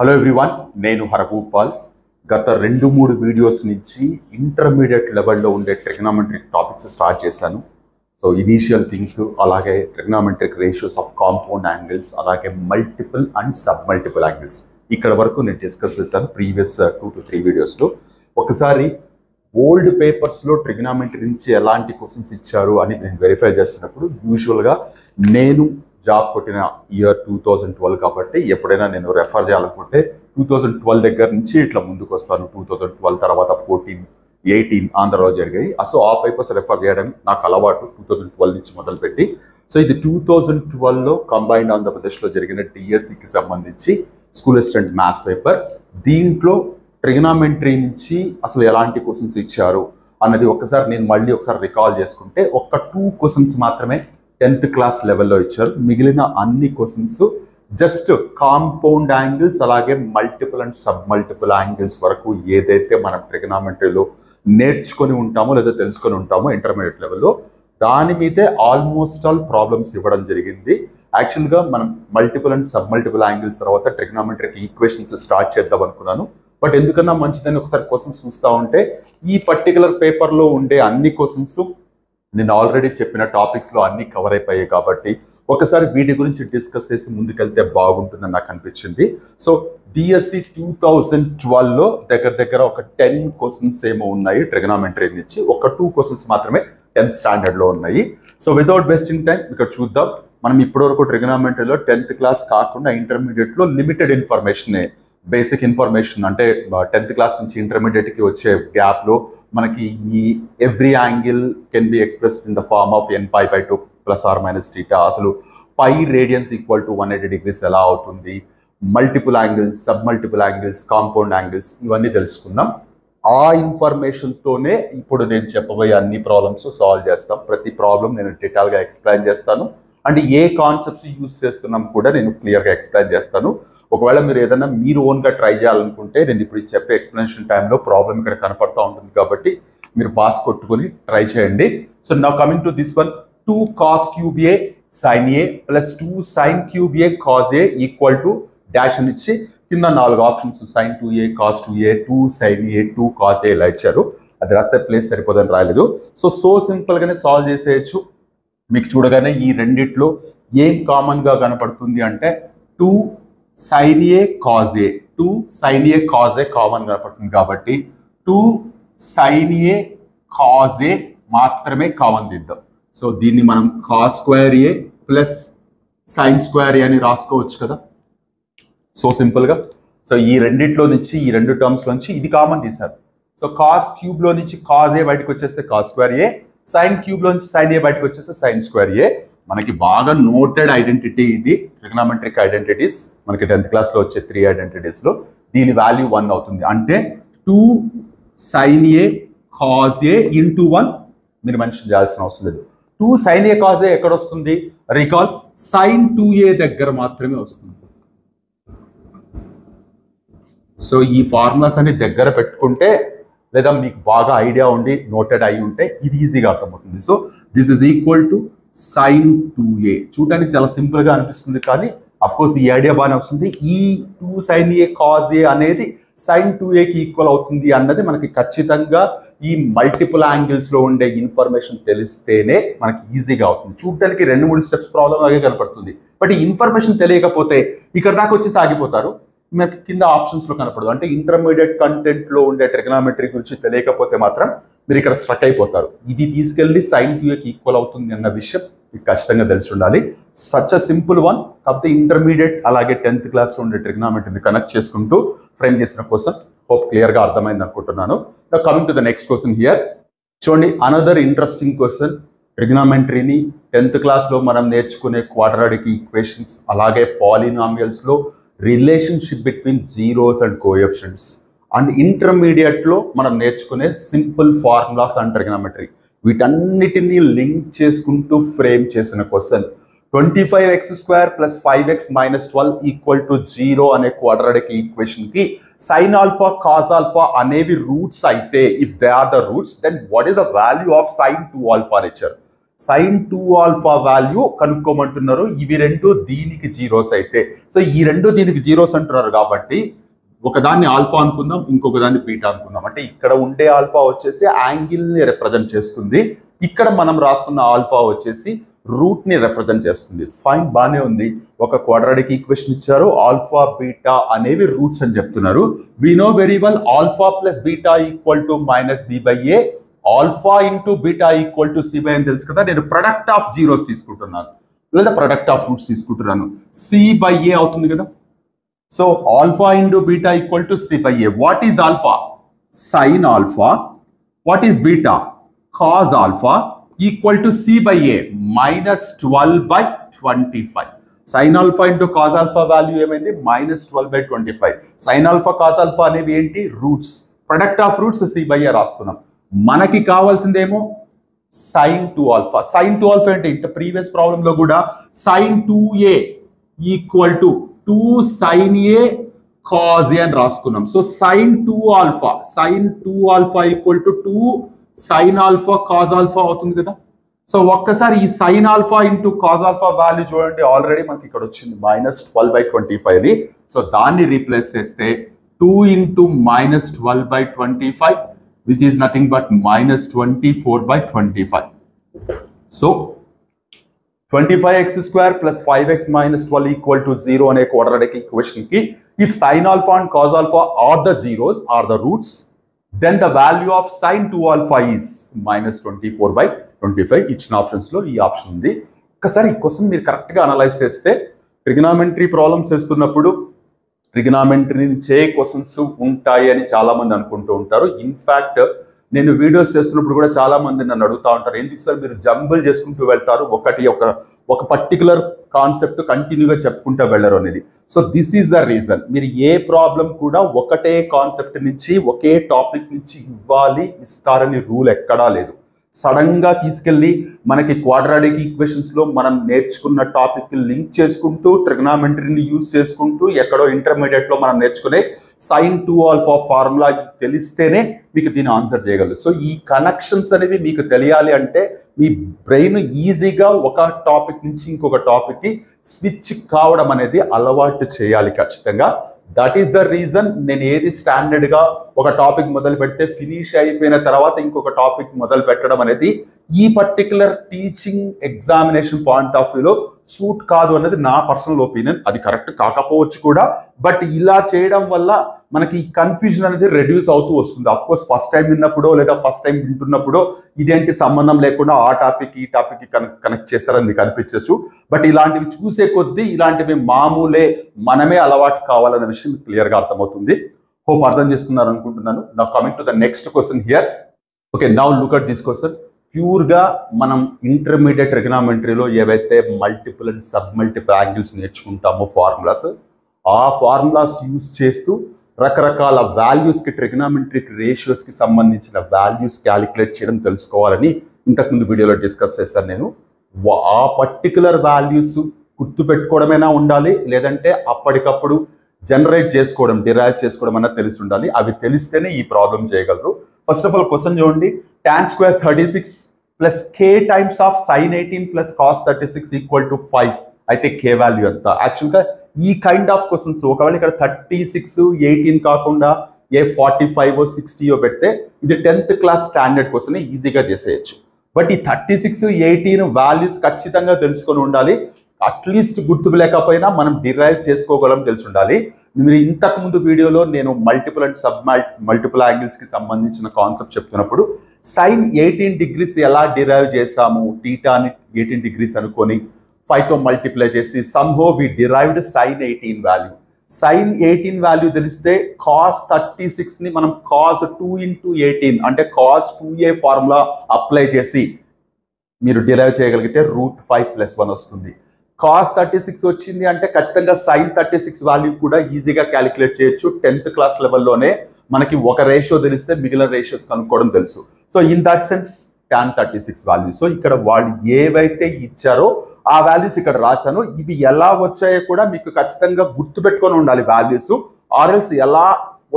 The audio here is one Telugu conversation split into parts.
హలో ఎవ్రీవన్, నేను హరభూపాల్. గత 2-3 వీడియోస్ నుంచి ఇంటర్మీడియట్ లెవెల్లో ఉండే ట్రిగ్నామెట్రిక్ టాపిక్స్ స్టార్ట్ చేశాను. సో ఇనీషియల్ థింగ్స్, అలాగే trigonometric ratios of compound angles, అలాగే multiple and sub multiple angles ఇక్కడ వరకు నేను డిస్కస్ చేశాను ప్రీవియస్ 2 to 3 వీడియోస్లో. ఒకసారి ఓల్డ్ పేపర్స్లో ట్రిగ్నామెట్రీ నుంచి ఎలాంటి క్వశ్చన్స్ ఇచ్చారు అని నేను వెరిఫై చేస్తున్నప్పుడు యూజువల్గా నేను జాబ్ కొట్టిన ఇయర్ 2012 కాబట్టి ఎప్పుడైనా నేను రెఫర్ చేయాలనుకుంటే 2012 దగ్గర నుంచి ఇట్లా ముందుకు వస్తాను. 2012 తర్వాత 14, 18 ఆంధ్రలో జరిగాయి. సో ఆ పేపర్స్ రెఫర్ చేయడం నాకు అలవాటు 2012 నుంచి మొదలుపెట్టి. సో ఇది 2012లో కంబైన్డ్ ఆంధ్రప్రదేశ్లో జరిగిన డిఎస్సికి సంబంధించి స్కూల్ అసిస్టెంట్ మ్యాథ్స్ పేపర్. దీంట్లో ట్రిగ్నామెట్రీ నుంచి అసలు ఎలాంటి క్వశ్చన్స్ ఇచ్చారు అన్నది నేను మళ్ళీ ఒకసారి రికాల్ చేసుకుంటే 2 క్వశ్చన్స్ మాత్రమే 10th క్లాస్ లెవెల్లో ఇచ్చారు. మిగిలిన అన్ని క్వశ్చన్స్ జస్ట్ కాంపౌండ్ యాంగిల్స్, అలాగే multiple and sub multiple angles వరకు ఏదైతే మనం ట్రిగ్నామెట్రీలో నేర్చుకొని ఉంటామో లేదా తెలుసుకొని ఉంటామో ఇంటర్మీడియట్ లెవెల్లో, దాని మీదే ఆల్మోస్ట్ ఆల్ ప్రాబ్లమ్స్ ఇవ్వడం జరిగింది. యాక్చువల్గా మనం multiple and sub multiple angles తర్వాత ట్రిగ్నామెట్రిక్ ఈక్వేషన్స్ స్టార్ట్ చేద్దాం అనుకున్నాను. బట్ ఎందుకన్నా మంచిదని ఒకసారి క్వశ్చన్స్ చూస్తూ ఉంటే ఈ పర్టికులర్ పేపర్లో ఉండే అన్ని క్వశ్చన్స్ నేను ఆల్రెడీ చెప్పిన టాపిక్స్లో అన్ని కవర్ అయిపోయాయి కాబట్టి ఒకసారి వీటి గురించి డిస్కస్ చేసి ముందుకెళ్తే బాగుంటుందని నాకు అనిపించింది. సో డిఎస్సి 2012లో దగ్గర ఒక 10 క్వశ్చన్స్ ఏమో ఉన్నాయి ట్రిగ్నామెట్రీ నుంచి. 2 క్వశ్చన్స్ మాత్రమే 10th స్టాండర్డ్లో ఉన్నాయి. సో వితౌట్ వేస్టింగ్ టైం ఇక్కడ చూద్దాం. మనం ఇప్పటివరకు ట్రిగ్నామెట్రీలో 10th క్లాస్ కాకుండా ఇంటర్మీడియట్లో లిమిటెడ్ ఇన్ఫర్మేషనే, బేసిక్ ఇన్ఫర్మేషన్ అంటే 10th క్లాస్ నుంచి ఇంటర్మీడియట్కి వచ్చే గ్యాప్లో మనకి ఈ every angle can be expressed in the form of n π/2 ± θ. అసలు π రేడియన్స్ ఈక్వల్ టు 180 degrees ఎలా అవుతుంది, multiple angles, sub multiple angles, compound angles ఇవన్నీ తెలుసుకున్నాం. ఆ ఇన్ఫర్మేషన్తోనే ఇప్పుడు నేను చెప్పబోయే అన్ని ప్రాబ్లమ్స్ సాల్వ్ చేస్తాం. ప్రతి ప్రాబ్లం నేను డీటెయిల్గా ఎక్స్ప్లెయిన్ చేస్తాను. అండ్ ఏ కాన్సెప్ట్స్ యూజ్ చేస్తున్నాం కూడా నేను క్లియర్గా ఎక్స్ప్లెయిన్ చేస్తాను. ఒకవేళ మీరు ఏదైనా మీరు ఓన్గా ట్రై చేయాలనుకుంటే నేను ఇప్పుడు చెప్పే ఎక్స్ప్లెనేషన్ టైంలో ప్రాబ్లం ఇక్కడ కనపడుతూ ఉంటుంది కాబట్టి మీరు పాస్ కొట్టుకొని ట్రై చేయండి. So now coming to this one, 2 cos³ A sin A + 2 sin³ A cos A equal to dash అని ఇచ్చి కింద 4 options sin 2A, cos 2A, 2 sin A, 2 cos A ఇలా ఇచ్చారు. అది రాసే ప్లేస్ సరిపోదని రాయలేదు. సో సింపుల్గానే సాల్వ్ చేసేయచ్చు. మీకు చూడగానే ఈ రెండిట్లో ఏం కామన్గా కనపడుతుంది అంటే 2 sin A cos A, 2 sin A cos A common కనపడుతుంది కాబట్టి 2 sin A cos A మాత్రమే కామన్ దిద్దాం. సో దీన్ని మనం cos² A + sin² A అని రాసుకోవచ్చు కదా. సో సింపుల్గా సో ఈ రెండిట్లో నుంచి ఈ 2 టర్మ్స్ నుంచి ఇది కామన్ తీశారు. సో cos³ లో నుంచి cos A బయటకు వచ్చేస్తే cos² A, sin³ లో నుంచి sin A బయటకు వచ్చేస్తే sin² A. మనకి బాగా నోటెడ్ ఐడెంటిటీ ఇది, ట్రిగ్నామెట్రిక్ ఐడెంటిటీస్. మనకి 10th క్లాస్లో వచ్చే 3 ఐడెంటిటీస్లో దీని వాల్యూ 1 అవుతుంది. అంటే 2 sin A cos A × 1 మీరు మెన్షన్ చేయాల్సిన అవసరం లేదు. 2 sin A cos A ఎక్కడ వస్తుంది? రికాల్ sin 2A దగ్గర మాత్రమే వస్తుంది. సో ఈ ఫార్ములాస్ అన్ని దగ్గర పెట్టుకుంటే లేదా మీకు బాగా ఐడియా ఉండి నోటెడ్ అయి ఉంటే ఇది ఈజీగా అర్థమవుతుంది. So this is equal to sin 2A. చూడడానికి చాలా సింపుల్గా అనిపిస్తుంది కానీ అఫ్కోర్స్ ఈ ఐడియా బాగానే వస్తుంది. ఈ 2 sin A cos A అనేది sin 2Aకి ఈక్వల్ అవుతుంది అన్నది మనకి ఖచ్చితంగా ఈ మల్టిపుల్ యాంగిల్స్లో ఉండే ఇన్ఫర్మేషన్ తెలిస్తేనే మనకి ఈజీగా అవుతుంది. చూడడానికి 2-3 స్టెప్స్ ప్రాబ్లం లాగే కనపడుతుంది. బట్ ఈ ఇన్ఫర్మేషన్ తెలియకపోతే ఇక్కడ దాకా వచ్చేసి ఆగిపోతారు. మనకి కింద ఆప్షన్స్లో కనపడదు. అంటే ఇంటర్మీడియట్ కంటెంట్లో ఉండే ట్రిగ్నామెట్రీ గురించి తెలియకపోతే మాత్రం మీరు ఇక్కడ స్ట్రక్ అయిపోతారు. ఇది తీసుకెళ్ళి sin 2Aకి ఈక్వల్ అవుతుంది అన్న విషయం మీకు ఖచ్చితంగా తెలిసి ఉండాలి. Such a simple one. కాకపోతే ఇంటర్మీడియట్ అలాగే 10th క్లాస్లో ఉండే ట్రిగ్నామెట్రీని కనెక్ట్ చేసుకుంటూ ఫ్రేమ్ చేసిన క్వశ్చన్ హోప్ క్లియర్గా అర్థమైంది అనుకుంటున్నాను. Now coming to the next question here. చూడండి, అనదర్ ఇంట్రెస్టింగ్ క్వశ్చన్. ట్రిగ్నామెట్రీని 10th క్లాస్లో మనం నేర్చుకునే క్వాడ్రాటిక్ ఈక్వేషన్స్ అలాగే పాలినామియల్స్లో relationship between zeros and coefficients and ఇంటర్మీడియట్లో మనం నేర్చుకునే సింపుల్ ఫార్ములాస్ అండ్ ట్రిగ్నామెట్రీ వీటన్నిటినీ లింక్ చేసుకుంటూ ఫ్రేమ్ చేసిన క్వశ్చన్. 25x² + 5x - 12 = 0 అనే క్వాడ్రాటిక్ ఈక్వేషన్కి sin α cos α అనేవి రూట్స్ అయితే, if they are the roots, then what is the value of sin 2α అని ఇచ్చారు. sin 2 ఆల్ఫా వాల్యూ కనుక్కోమంటున్నారు. ఇవి రెండు దీనికి జీరోస్ అయితే, సో ఈ రెండు దీనికి జీరోస్ అంటున్నారు కాబట్టి ఒకదాన్ని ఆల్ఫా అనుకుందాం, ఇంకొక దాన్ని బీటా అనుకుందాం. అంటే ఇక్కడ ఉండే ఆల్ఫా వచ్చేసి యాంగిల్ ని రిప్రజెంట్ చేస్తుంది, ఇక్కడ మనం రాసుకున్న ఆల్ఫా వచ్చేసి రూట్ ని రిప్రజెంట్ చేస్తుంది. ఫైన్, బానే ఉంది. ఒక క్వాడ్రాటిక్ ఈక్వేషన్ ఇచ్చారు, ఆల్ఫా బీటా అనేవి రూట్స్ అని చెప్తున్నారు. We know very well alpha plus beta equal to minus B by A, alpha into beta equal to C by అని తెలుసు కదా. నేను ప్రొడక్ట్ ఆఫ్ జీరోస్ తీసుకుంటున్నాను లేదా ప్రొడక్ట్ ఆఫ్ రూట్స్ తీసుకుంటున్నాను. సి బై ఏ అవుతుంది కదా. So alpha into beta equal to C by A. What is alpha? Sine alpha. What is beta? Cos alpha equal to C by A minus 12/25. Sine alpha into cos alpha value ఏమైంది? Minus 12/25. Sine alpha cos alpha అనేవి ఏంటి? Roots. Product of roots C by A రాసుకున్నాం. మనకి కావాల్సిందేమో సైన్ 2 ఆల్ఫా. సైన్ 2 ఆల్ఫా అంటే ఇంత ప్రీవియస్ ప్రాబ్లం లో కూడా sine 2a equal to 2 sine A cos A అని రాసుకున్నాం. So sine 2 alpha, sine 2 alpha equal to 2 sine alpha cos alpha అవుతుంది కదా. సో ఒక్కసారి ఈ sine alpha into cos alpha value చూడండి, ఆల్రెడీ మనకి ఇక్కడ వచ్చింది మైనస్ 12/25 అని. సో దాన్ని రీప్లేస్ చేస్తే 2 into minus 12/25 which is nothing but minus 24/25. So 25x square plus 5x minus 12 equal to 0 అనే quadratic equation కి if sin alpha and cos alpha are the zeros, are the roots, then the value of sin 2 alpha is minus 24/25. ఇచ్చిన ఆప్షన్స్ లో ఈ ఆప్షన్ ఉంది. ఒకసారి ఈ క్వశ్చన్ మీరు కరెక్ట్ గా అనలైజ్ చేస్తే, ట్రిగనామెంటరీ ప్రాబ్లమ్స్ చేస్తున్నప్పుడు ట్రిగనామెంటరీ నుంచే క్వశ్చన్స్ ఉంటాయి అని చాలా మంది అనుకుంటూ ఉంటారు. ఇన్ఫాక్ట్ నేను వీడియోస్ చేస్తున్నప్పుడు కూడా చాలా మంది నన్ను అడుగుతూ ఉంటారు, ఎందుకు సార్ మీరు జంబుల్ చేసుకుంటూ వెళ్తారు, ఒక పర్టికులర్ కాన్సెప్ట్ కంటిన్యూగా చెప్పుకుంటూ వెళ్ళరు అనేది. So this is the reason. మీరు ఏ ప్రాబ్లం కూడా ఒకటే కాన్సెప్ట్ నుంచి ఒకే టాపిక్ నుంచి ఇస్తారని రూల్ ఎక్కడా లేదు. సడన్ గా తీసుకెళ్లి మనకి క్వాడ్రాటిక్ ఈక్వేషన్స్ లో మనం నేర్చుకున్న టాపిక్ లింక్ చేసుకుంటూ ట్రిగనామెంటరీని యూజ్ చేసుకుంటూ ఎక్కడో ఇంటర్మీడియట్ లో మనం నేర్చుకునే సైన్ 2 ఆల్ఫా ఫార్ములా తెలిస్తేనే మీకు దీన్ని ఆన్సర్ చేయగలరు. సో ఈ కనెక్షన్స్ అనేవి మీకు తెలియాలి అంటే మీ బ్రెయిన్ ఈజీగా ఒక టాపిక్ నుంచి ఇంకొక టాపిక్ కి స్విచ్ కావడం అనేది అలవాటు చేయాలి ఖచ్చితంగా. దట్ ఈస్ ద రీజన్ నేను ఏది స్టాండర్డ్ గా ఒక టాపిక్ మొదలు పెడితే ఫినిష్ అయిపోయిన తర్వాత ఇంకొక టాపిక్ మొదలు పెట్టడం అనేది ఈ particular teaching examination point of వ్యూలో సూట్ కాదు అన్నది నా పర్సనల్ ఒపీనియన్. అది కరెక్ట్ కాకపోవచ్చు కూడా, బట్ ఇలా చేయడం వల్ల మనకి ఈ కన్ఫ్యూజన్ అనేది రెడ్యూస్ అవుతూ వస్తుంది. అఫ్ కోర్స్ ఫస్ట్ టైం విన్నప్పుడు లేదా ఫస్ట్ టైం వింటున్నప్పుడు ఇదేంటి సంబంధం లేకుండా ఆ టాపిక్ ఈ టాపిక్ కనెక్ట్ చేస్తారని మీకు అనిపించవచ్చు. బట్ ఇలాంటివి చూసే కొద్దీ ఇలాంటివి మామూలే, మనమే అలవాటు కావాలన్న విషయం మీకు క్లియర్గా అర్థమవుతుంది. హోప్ అర్థం చేసుకున్నారు అనుకుంటున్నాను. Now coming to the next question here. Okay, now look at this question. ప్యూర్గా మనం ఇంటర్మీడియట్ ట్రిగనామెంటరీలో ఏవైతే multiple and sub multiple angles నేర్చుకుంటామో ఫార్ములాస్, ఆ ఫార్ములాస్ యూజ్ చేస్తూ రకరకాల వాల్యూస్కి ట్రిగనామెట్రిక్ రేషియోస్కి సంబంధించిన వాల్యూస్ క్యాలిక్యులేట్ చేయడం తెలుసుకోవాలని ఇంతకుముందు వీడియోలో డిస్కస్ చేశాను నేను. ఆ పర్టికులర్ వాల్యూస్ గుర్తుపెట్టుకోవడమైనా ఉండాలి, లేదంటే అప్పటికప్పుడు జనరేట్ చేసుకోవడం, డిరైవ్ చేసుకోవడం అన్న తెలిసి ఉండాలి. అవి తెలిస్తేనే ఈ ప్రాబ్లం చేయగలరు. ఫస్ట్ ఆఫ్ ఆల్ క్వశ్చన్ చూడండి. tan square 36 plus k times of sin 18 plus cos 36 equal to 5 అయితే k వాల్యూ ఎంత? యాక్చువల్గా ఈ కైండ్ ఆఫ్ క్వశ్చన్స్ ఒకవేళ ఇక్కడ 36 18 కాకుండా ఏ 45 60 పెడితే ఇది 10th క్లాస్ స్టాండర్డ్ క్వశ్చన్ ఈజీగా చేసేయచ్చు. బట్ ఈ 36 18 వాల్యూస్ ఖచ్చితంగా తెలుసుకొని ఉండాలి. అట్లీస్ట్ గుర్తు లేకపోయినా మనం డిరైవ్ చేసుకోగలం తెలిసి ఉండాలి. మీరు ఇంతకు ముందు వీడియోలో నేను multiple and sub multiple angles కి సంబంధించిన కాన్సెప్ట్ చెప్తున్నప్పుడు సైన్ 18 డిగ్రీస్ ఎలా డిరైవ్ చేసాము, టీటాని 18 డిగ్రీస్ అనుకొని 5తో మల్టిప్లై చేసి somehow we derived sine 18 value. Sine 18 value తెలిస్తే కాస్ 36 ని మనం కాస్ 2 ఇంటూ 18 అంటే కాస్ 2a ఫార్ములా అప్లై చేసి మీరు డిరైవ్ చేయగలిగితే √5+1 వస్తుంది. కాస్ 36 వచ్చింది అంటే ఖచ్చితంగా సైన్ 36 వాల్యూ కూడా ఈజీగా క్యాలిక్యులేట్ చేయొచ్చు. 10th క్లాస్ లెవెల్లోనే మనకి ఒక రేషియో తెలిస్తే మిగిలిన రేషియోస్ కనుక్కోవడం తెలుసు. So in that sense tan 36 value. So ఇక్కడ వాళ్ళు ఏవైతే ఇచ్చారో ఆ వాల్యూస్ ఇక్కడ రాశాను. ఇవి ఎలా వచ్చాయో కూడా మీకు ఖచ్చితంగా గుర్తుపెట్టుకొని ఉండాలి వాల్యూస్. ఆర్ఎల్స్ ఎలా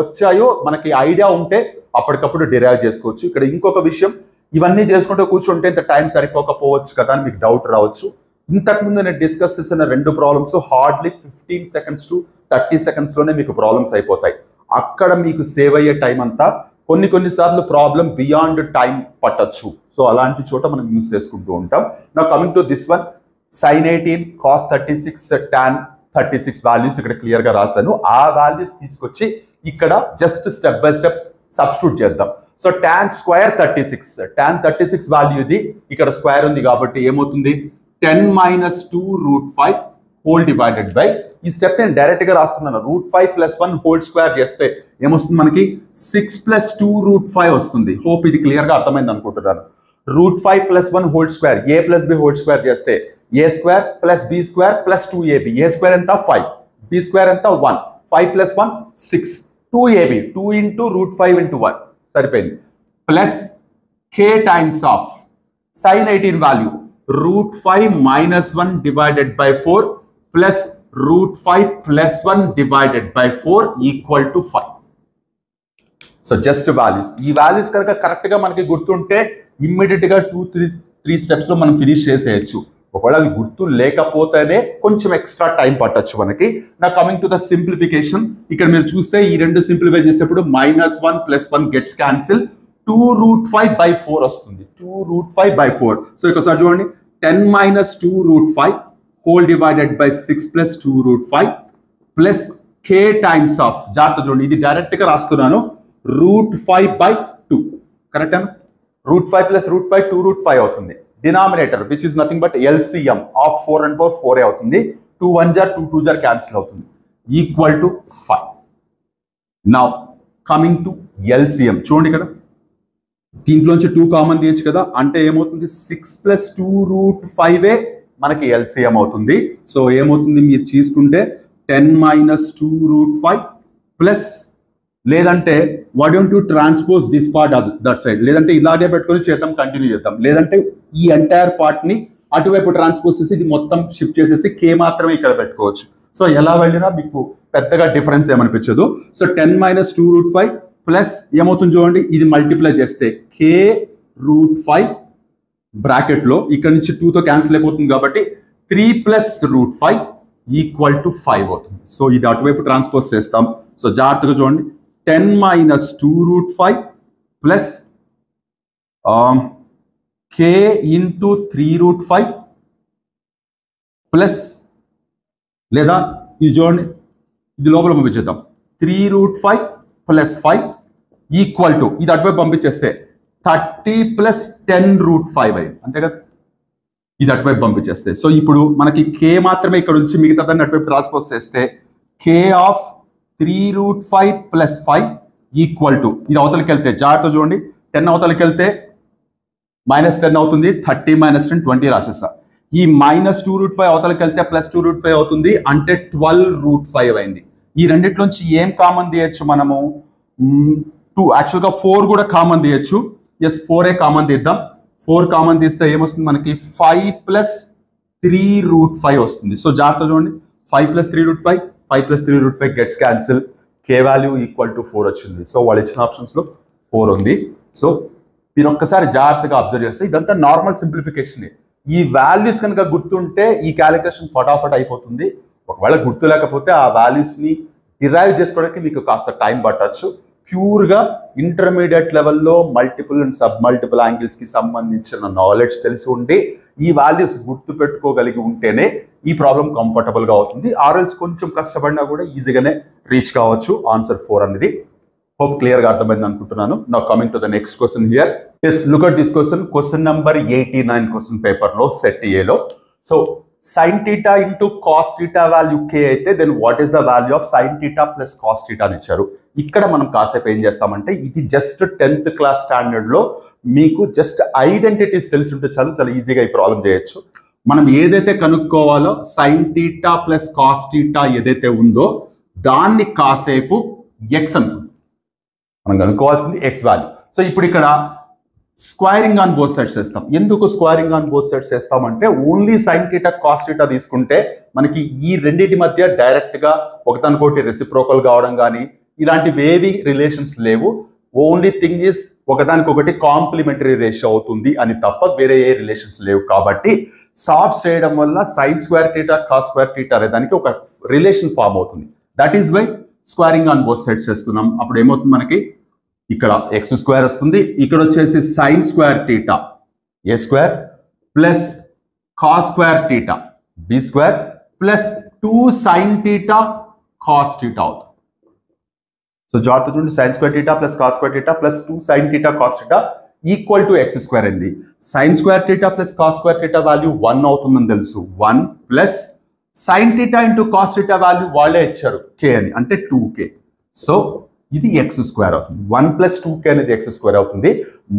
వచ్చాయో మనకి ఐడియా ఉంటే అప్పటికప్పుడు డిరైవ్ చేసుకోవచ్చు. ఇక్కడ ఇంకొక విషయం, ఇవన్నీ చేసుకుంటూ కూర్చుంటే ఇంత టైం సరిపోకపోవచ్చు కదా అని మీకు డౌట్ రావచ్చు. ఇంతకుముందు నేను డిస్కస్ చేసిన 2 problems hardly 15 seconds to 30 seconds లోనే మీకు ప్రాబ్లమ్స్ అయిపోతాయి. అక్కడ మీకు సేవ్ అయ్యే టైం అంతా కొన్నిసార్లు ప్రాబ్లం బియాండ్ టైం పట్టొచ్చు. సో అలాంటి చోట మనం యూజ్ చేసుకుంటూ ఉంటాం. నా coming to this one, sin 18 cos 36 tan 36 values ఇక్కడ క్లియర్ గా రాశాను. ఆ వాల్యూస్ తీసుకొచ్చి ఇక్కడ just step by step substitute చేద్దాం. సో tan స్క్వేర్ 36 వాల్యూ ఇది, ఇక్కడ స్క్వేర్ ఉంది కాబట్టి ఏమవుతుంది 10 - 2 √5 హోల్ డివైడెడ్ బై, ఈ స్టెప్ నేను డైరెక్ట్ గా రాస్తున్నాను, √5 + 1 హోల్ స్క్వేర్ చేస్తే ఏమొస్తుంది మనకి 6 + 2 √5 వస్తుంది. హోప్ ఇది క్లియర్ గా అర్థమైంది అనుకుంటున్నాను. √5 + 1 whole square a + b whole square చేస్తే a² + b² + 2ab, a² ఎంత 5, b² ఎంత 1, 5 + 1 6, 2ab 2 × √5 × 1 సరిపోయింది, plus k times of sin 18 value √5 - 1 divided by 4 plus √5 + 1 divided by 4 = 5. So just values, ఈ వాల్యూస్ కనుక కరెక్ట్ గా మనకి గుర్తుంటే ఇమ్మీడియట్ గా 2-3 స్టెప్స్ లో మనం ఫినిష్ చేసేయచ్చు. ఒకవేళ అవి గుర్తు లేకపోతేనే కొంచెం ఎక్స్ట్రా టైం పట్టొచ్చు మనకి. నా కమింగ్ టు ద సింప్లిఫికేషన్, ఇక్కడ మీరు చూస్తే ఈ రెండు సింప్లిఫై చేసేటప్పుడు -1 + 1 గెట్స్ క్యాన్సిల్, 2 √5/4 వస్తుంది, 2 √5/4. సో ఒకసారి చూడండి, 10 - 2 √5 whole divided by 6 + 2 √5 plus k times of, జాగ్రత్త చూడండి ఇది డైరెక్ట్ గా రాస్తున్నాను, √5/2 కరెక్ట్ అను, √5 + √5 2 √5 అవుతుంది. Denominator which is nothing but LCM of 4 and 4 4 అవుతుంది, 2 1s 2 2s క్యాన్సిల్ అవుతుంది, = 5. నౌ కమింగ్ టు LCM చూడండి, ఇక్కడ దీంట్లోంచి 2 కామన్ తీయచ్చు కదా, అంటే ఏమవుతుంది 6 + 2 √5 మనకి LCM అవుతుంది. సో ఏమవుతుంది మీరు తీసుకుంటే 10 - 2 √5 ప్లస్, లేదంటే why don't you transpose this part that side, లేదంటే ఇలాగే పెట్టుకొని చేద్దాం, కంటిన్యూ చేద్దాం, లేదంటే ఈ ఎంటైర్ పార్ట్ ని అటువైపు ట్రాన్స్పోజ్ చేసి ఇది మొత్తం షిఫ్ట్ చేసేసి k మాత్రమే ఇక్కడ పెట్టుకోవచ్చు. సో ఎలా వెళ్ళినా మీకు పెద్దగా డిఫరెన్స్ ఏమనిపించదు. సో 10 - 2 √5 ప్లస్ ఏమవుతుంది చూడండి, ఇది మల్టిప్లై చేస్తే k √5 బ్రాకెట్ లో ఇక్కడ నుంచి 2 తో క్యాన్సిల్ అయిపోతుంది కాబట్టి 3 + √5 = 5 అవుతుంది. సో ఇది అటువైపు ట్రాన్స్పోజ్ చేస్తాం. సో జాగ్రత్తగా చూడండి, 10 - 2 √5 ప్లస్ k × 3 √5 ప్లస్, లేదా ఇది చూడండి ఇది లోపల పంపించేద్దాం, 3 √5 + 5 = ఇది అటువైపు పంపించేస్తే 30 + 10 √5 అయింది, అంతే కదా, ఇది అటువైపు పంపించేస్తే. సో ఇప్పుడు మనకి k మాత్రమే ఇక్కడ నుంచి మిగతాదాన్ని అటువైపు ట్రాన్స్పోజ్ చేస్తే k ఆఫ్ 3 √5 + 5 = ఇది అవతలకి వెళ్తే జాగ్రత్త చూడండి, 10 అవతలకి వెళ్తే -10 అవుతుంది, 30 - 10 20 రాసేస్తా. ఈ -2 √5 అవతలకి వెళ్తే +2 √5 అవుతుంది, అంటే 12 √5 అయింది. ఈ రెండిట్లోంచి ఏం కామన్ తీయచ్చు మనము, 2 యాక్చువల్గా 4 కూడా కామన్ తీయచ్చు. ఎస్ 4 కామన్ తీద్దాం. 4 కామన్ తీస్తే ఏమొస్తుంది మనకి 5 + 3 √5 వస్తుంది. సో జాగ్రత్త చూడండి, 5 + 3 √5 5 + 3 √5 గెట్స్ క్యాన్సిల్, k వాల్యూ = 4 వచ్చింది. సో వాళ్ళు ఇచ్చిన ఆప్షన్స్ లో 4 ఉంది. సో మీరు ఒక్కసారి జాగ్రత్తగా అబ్జర్వ్ చేస్తే ఇదంతా నార్మల్ సింప్లిఫికేషన్. ఈ వాల్యూస్ కనుక గుర్తుంటే ఈ క్యాలిక్యులేషన్ ఫటాఫట్ అయిపోతుంది. ఒకవేళ గుర్తు లేకపోతే ఆ వాల్యూస్ ని డిరైవ్ చేసుకోవడానికి మీకు కాస్త టైం పట్టచ్చు. ప్యూర్ గా ఇంటర్మీడియట్ లెవెల్లో multiple and sub multiple angles కి సంబంధించిన నాలెడ్జ్ తెలిసి ఉండి ఈ వాల్యూస్ గుర్తు పెట్టుకోగలిగి ఉంటేనే ఈ ప్రాబ్లం కంఫర్టబుల్ గా అవుతుంది. ఆర్ఎల్స్ కొంచెం కష్టపడినా కూడా ఈజీగానే రీచ్ కావచ్చు ఆన్సర్ 4 అనేది. Hope clear గా అర్థమైంది అనుకుంటున్నాను. Now coming to the next question here. Yes, look at this question. Question number 89 question paper లో set A లో. So sin theta into cos theta value k అయితే then what is the value of sin theta plus cos theta అని ఇచ్చారు. ఇక్కడ మనం కాసేపు ఏం చేస్తామంటే ఇది జస్ట్ 10th క్లాస్ స్టాండర్డ్ లో మీకు జస్ట్ ఐడెంటిటీస్ తెలిసి ఉంటే చాలా ఈజీగా ఈ ప్రాబ్లం చేయొచ్చు. మనం ఏదైతే కనుక్కోవాలో sin theta plus cos theta ఏదైతే ఉందో దాన్ని కాసేపు x అనుకుంటాం. మనం కనుక్కోవాల్సింది x వాల్యూ. సో ఇప్పుడు ఇక్కడ స్క్వేరింగ్ ఆన్ బోత్ సైడ్స్ చేస్తాం. ఎందుకు స్క్వేరింగ్ ఆన్ బోత్ సైడ్స్ చేస్తామంటే only sin theta cos theta తీసుకుంటే మనకి ఈ రెండింటి మధ్య డైరెక్ట్ గా ఒకదానికొకటి రెసిప్రోకల్ కావడం కానీ ఇలాంటివి ఏవి రిలేషన్స్ లేవు. ఓన్లీ థింగ్ ఇస్ ఒకదానికొకటి కాంప్లిమెంటరీ రేషియో అవుతుంది అని తప్ప వేరే ఏ రిలేషన్స్ లేవు. కాబట్టి సాల్వ్ చేయడం వల్ల sin square theta cos square theta అనే దానికి ఒక రిలేషన్ ఫామ్ అవుతుంది. That is why squaring on both sides చేస్తున్నాం. అప్పుడు ఏమవుతుంది, మనకి ఇక్కడ ఎక్స్ స్క్వేర్ వస్తుంది, ఇక్కడ వచ్చేసి sin square theta A square plus cos square theta B square plus 2 sin theta cos theta అవుతుంది. సో జాగ్రత్త చూడండి, sin square theta plus cos square theta plus 2 sin theta cos theta equal to X square అయింది. sin square theta plus cos square theta value 1 అవుతుందని తెలుసు. 1 plus sin theta into cos theta value వాళ్ళే ఇచ్చారు k అని, అంటే 2k. సో ఇది ఎక్స్ స్క్వేర్ అవుతుంది. 1 ప్లస్ 2k అనేది ఎక్స్ స్క్వేర్ అవుతుంది.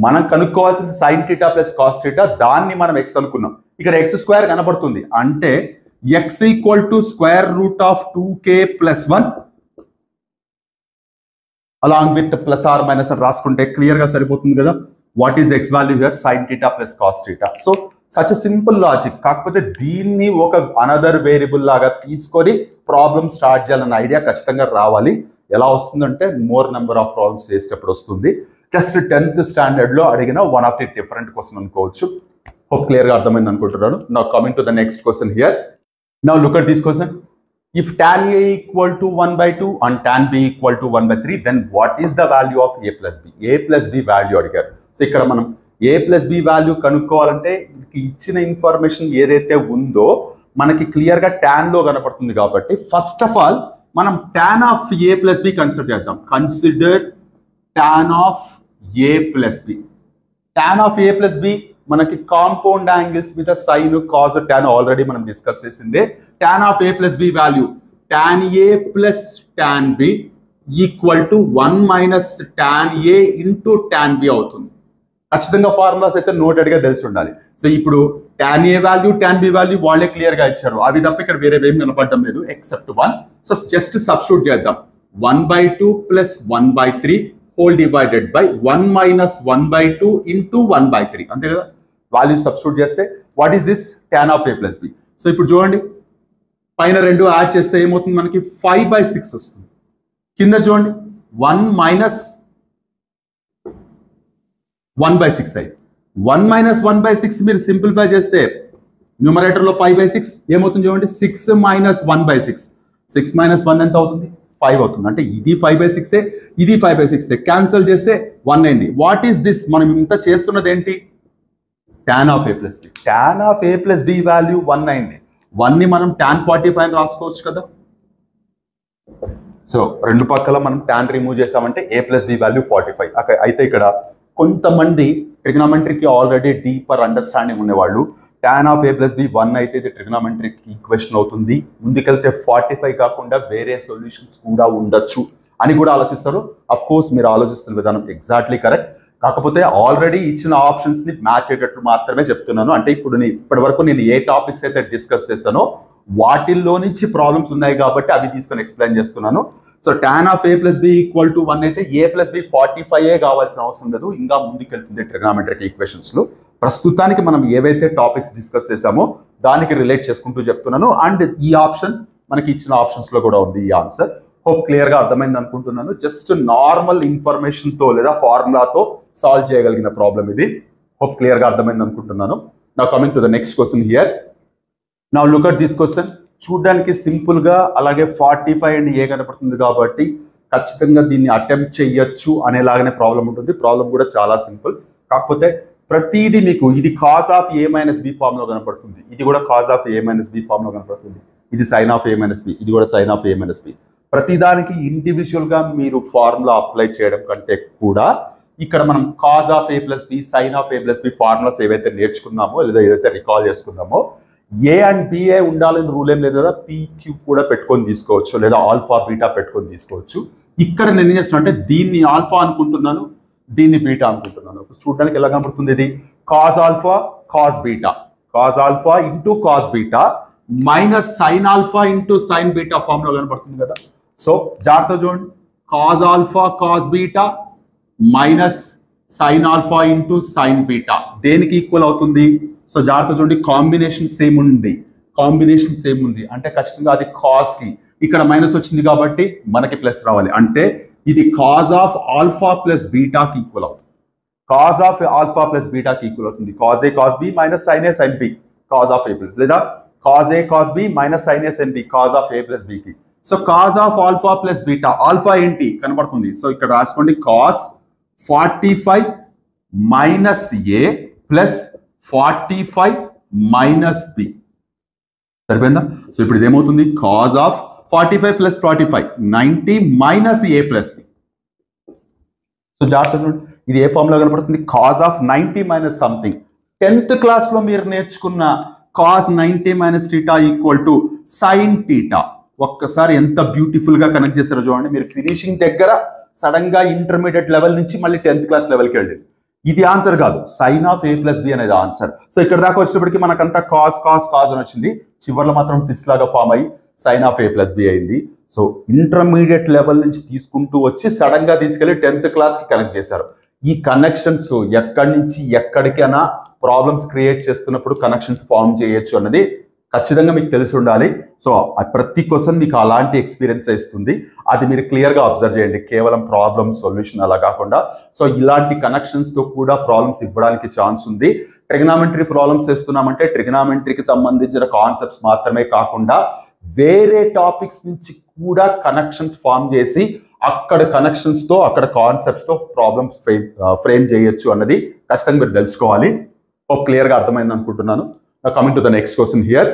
మనం కనుక్కోవాల్సింది sin theta plus cos theta, దాన్ని మనం ఎక్స్ అనుకున్నాం. ఇక్కడ ఎక్స్ స్క్వేర్ కనబడుతుంది అంటే x equal to square root of 2k plus 1 along with plus or minus అని రాసుకుంటే క్లియర్ గా సరిపోతుంది కదా. What is x value here? sin theta plus cos theta. So such simple logic. కాకపోతే దీన్ని ఒక అనదర్ వేరియబుల్ లాగా తీసుకొని ప్రాబ్లమ్ స్టార్ట్ చేయాలన్న ఐడియా ఖచ్చితంగా రావాలి. ఎలా వస్తుందంటే మోర్ నెంబర్ ఆఫ్ ప్రాబ్లమ్స్ చేసేటప్పుడు వస్తుంది. జస్ట్ 10th స్టాండర్డ్ లో అడిగిన one of the different question అనుకోవచ్చు. హోప్ క్లియర్ గా అర్థమైంది అనుకుంటున్నాను. Now coming to the next question here. Now look at this question. If tan a equal to 1/2 and tan b equal to 1/3, then what is the value of a plus b? A plus b value అడిగారు. సో ఇక్కడ మనం a plus b వాల్యూ కనుక్కోవాలంటే ఇచ్చిన ఇన్ఫర్మేషన్ ఏదైతే ఉందో మనకి క్లియర్ గా tan లో కనపడుతుంది. కాబట్టి ఫస్ట్ ఆఫ్ ఆల్ మనం tan of a plus b consider చేద్దాం. Consider tan of a plus b. tan of a plus b మనకి కాంపౌండ్ యాంగిల్స్ మీద సైన్ కాస్ tan ఆల్రెడీ మనం డిస్కస్ చేసిందే. tan of a plus b value tan a plus tan b equal to 1 minus tan a into tan b అవుతుంది. ఖచ్చితంగా ఫార్ములాస్ అయితే నోటెడ్ గా తెలిసి ఉండాలి. సో ఇప్పుడు tan a value tan b value వాళ్ళే క్లియర్ గా ఇచ్చారు. అవి తప్ప ఇక్కడ వేరే ఏం కనపడడం లేదు ఎక్సెప్ట్ 1. సో జస్ట్ సబ్స్టిట్యూట్ చేద్దాం. 1/2 plus 1/3 whole divided by 1 minus 1/2 into 1/3 అంతే కదా. వాల్యూ సబ్స్టిట్యూట్ చేస్తే what is this? tan of a plus b. So ఇప్పుడు చూడండి, పైన రెండు యాడ్ చేస్తే ఏమవుతుంది, మనకి 5/6 వస్తుంది. కింద చూడండి 1 మైనస్ 1/6 అయ్యి 1 మైనస్ 1/6 మీరు సింప్లిఫై చేస్తే న్యూమరేటర్ లో 5/6 ఏమవుతుంది చూడండి, 6 మైనస్ 1/6. 6 మైనస్ 1 ఎంత అవుతుంది? 5 అవుతుంది. అంటే ఇది 5/6 ఇది 5/6 క్యాన్సిల్ చేస్తే 1 అయింది. What is this? మనం ఇంత చేస్తున్నది ఏంటి? tan of a plus b. tan of a plus b value 1 అయింది. 1 ని మనం tan 45 రాసుకోవచ్చు కదా. సో రెండు పక్కల మనం tan రిమూవ్ చేసామంటే a ప్లస్ b వాల్యూ 45. అయితే ఇక్కడ కొంతమంది ట్రిగ్నోమెట్రీకి ఆల్రెడీ డీపర్ అండర్స్టాండింగ్ ఉండేవాళ్ళు tan of a plus b 1 అయితే ఇది ట్రిగ్నోమెట్రిక్ ఈక్వేషన్ అవుతుంది, ముందుకెళ్తే 45 కాకుండా వేరే సొల్యూషన్స్ కూడా ఉండొచ్చు అని కూడా ఆలోచిస్తారు. అఫ్ కోర్స్ మీరు ఆలోచిస్తున్న విధానం ఎగ్జాక్ట్లీ కరెక్ట్. కాకపోతే ఆల్రెడీ ఇచ్చిన ఆప్షన్స్ ని మ్యాచ్ అయ్యేటట్లు మాత్రమే చెప్తున్నాను. అంటే ఇప్పటి వరకు నేను ఏ టాపిక్స్ అయితే డిస్కస్ చేశానో వాటిల్లో నుంచి ప్రాబ్లమ్స్ ఉన్నాయి కాబట్టి అవి తీసుకొని ఎక్స్ప్లెయిన్ చేస్తున్నాను. So tan of a plus b equal to 1 అయితే a ప్లస్ b 45 కావాల్సిన అవసరం లేదు, ఇంకా ముందుకెళ్తుంది ట్రిగ్నోమెట్రిక్ ఈక్వేషన్స్ లో. ప్రస్తుతానికి మనం ఏవైతే టాపిక్స్ డిస్కస్ చేసామో దానికి రిలేట్ చేసుకుంటూ చెప్తున్నాను. అండ్ ఈ ఆప్షన్ మనకి ఇచ్చిన ఆప్షన్స్ లో కూడా ఉంది ఈ ఆన్సర్. హోప్ క్లియర్ గా అర్థమైంది అనుకుంటున్నాను. జస్ట్ నార్మల్ ఇన్ఫర్మేషన్ తో లేదా ఫార్ములాతో సాల్వ్ చేయగలిగిన ప్రాబ్లం ఇది. హోప్ క్లియర్ గా అర్థమైంది అనుకుంటున్నాను. Now coming to the next question here. Now look at this question. చూడడానికి సింపుల్ గా అలాగే 45 అండ్ ఏ కనపడుతుంది కాబట్టి ఖచ్చితంగా దీన్ని అటెంప్ట్ చేయొచ్చు అనేలాగానే ప్రాబ్లం ఉంటుంది. ప్రాబ్లం కూడా చాలా సింపుల్. కాకపోతే ప్రతిదీ మీకు ఇది cos of a minus b form లో కనపడుతుంది, ఇది కూడా cos of a minus b form లో కనపడుతుంది, ఇది sine of a minus b, ఇది కూడా sine of a minus b. ప్రతిదానికి ఇండివిజువల్ గా మీరు ఫార్ములా అప్లై చేయడం కంటే కూడా ఇక్కడ మనం cos of a plus b, sine of a plus b formulas ఏవైతే నేర్చుకున్నామో లేదా ఏదైతే రికాల్ చేసుకున్నామో a అండ్ ba ఉండాలని రూల్ ఏం లేదు కదా. pq కూడా పెట్టుకొని తీసుకోవచ్చు లేదా ఆల్ఫా బీటా పెట్టుకొని తీసుకోవచ్చు. ఇక్కడ నేను ఏం చేస్తున్నా అంటే దీన్ని ఆల్ఫా అనుకుంటున్నాను, దీన్ని బీటా అనుకుంటున్నాను. చూడడానికి ఎలా కనపడుతుంది? ఇది cos alpha cos beta, cos alpha into cos beta minus sine alpha into sine beta form లో కనపడుతుంది కదా. సో జాగ్రత్త చూడండి, cos alpha cos beta minus sine alpha into sine beta దేనికి ఈక్వల్ అవుతుంది? సో జాగ్రత్త చూడండి, కాంబినేషన్ సేమ్ ఉంది, కాంబినేషన్ సేమ్ ఉంది అంటే ఖచ్చితంగా అది కాస్ కి ఇక్కడ మైనస్ వచ్చింది కాబట్టి మనకి ప్లస్ రావాలి. అంటే ఇది కాజ్ ఆఫ్ ఆల్ఫా ప్లస్ బీటాకి ఈక్వల్ అవుతుంది. కాజ్ ఆఫ్ ఆల్ఫా ప్లస్ బీటాకి ఈక్వల్ అవుతుంది. Cos A cos B minus sine A sine B cos of A plus, లేదా cos A cos B minus sine A sine B cos of A plus బికి. So cos of alpha plus beta, alpha ఏంటి కనబడుతుంది. సో ఇక్కడ రాసుకోండి కాస్ 45 మైనస్ ఏ ప్లస్ 45 మైనస్ బి. సరిపోయిందా? సో ఇప్పుడు ఇదేమవుతుంది cause of 45 plus 45 90 minus A plus b. So జాగ్రత్త, ఇది ఏ ఫార్ములా కనపడుతుంది, cos of 90 minus something. 10th క్లాస్లో మీరు నేర్చుకున్న cos 90 minus theta equal to sine theta. ఒక్కసారి ఎంత బ్యూటిఫుల్ గా కనెక్ట్ చేస్తారో చూడండి. మీరు ఫినిషింగ్ దగ్గర సడన్ గా ఇంటర్మీడియట్ లెవెల్ నుంచి మళ్ళీ 10th క్లాస్ లెవెల్కి వెళ్ళింది. ఇది ఆన్సర్ కాదు, sine of A plus b అనేది ఆన్సర్. సో ఇక్కడ దాకా వచ్చినప్పటికీ మనకంతా కాస్ కాస్ కాజ్ అని వచ్చింది, చివరిలో మాత్రం ట్విస్ట్ లాగా ఫామ్ అయ్యి sine of A plus b అయింది. సో ఇంటర్మీడియట్ లెవెల్ నుంచి తీసుకుంటూ వచ్చి సడన్ గా తీసుకెళ్లి 10th క్లాస్ కి కనెక్ట్ చేశారు. ఈ కనెక్షన్స్ ఎక్కడి నుంచి ఎక్కడికైనా ప్రాబ్లమ్స్ క్రియేట్ చేస్తున్నప్పుడు కనెక్షన్స్ ఫామ్ చేయొచ్చు అన్నది ఖచ్చితంగా మీకు తెలిసి ఉండాలి. సో ప్రతి క్వశ్చన్ మీకు అలాంటి ఎక్స్పీరియన్స్ ఇస్తుంది, అది మీరు క్లియర్గా అబ్జర్వ్ చేయండి. కేవలం ప్రాబ్లమ్ సొల్యూషన్ అలా కాకుండా సో ఇలాంటి కనెక్షన్స్ తో కూడా ప్రాబ్లమ్స్ ఇవ్వడానికి ఛాన్స్ ఉంది. ట్రిగనామెట్రీ ప్రాబ్లమ్స్ చేస్తున్నామంటే ట్రిగనామెట్రీకి సంబంధించిన కాన్సెప్ట్స్ మాత్రమే కాకుండా వేరే టాపిక్స్ నుంచి కూడా కనెక్షన్స్ ఫామ్ చేసి అక్కడ కనెక్షన్స్ తో అక్కడ కాన్సెప్ట్స్ తో ప్రాబ్లమ్స్ ఫ్రేమ్ చేయొచ్చు అన్నది ఖచ్చితంగా మీరు తెలుసుకోవాలి. క్లియర్గా అర్థమైంది అనుకుంటున్నాను. Coming to the next question here.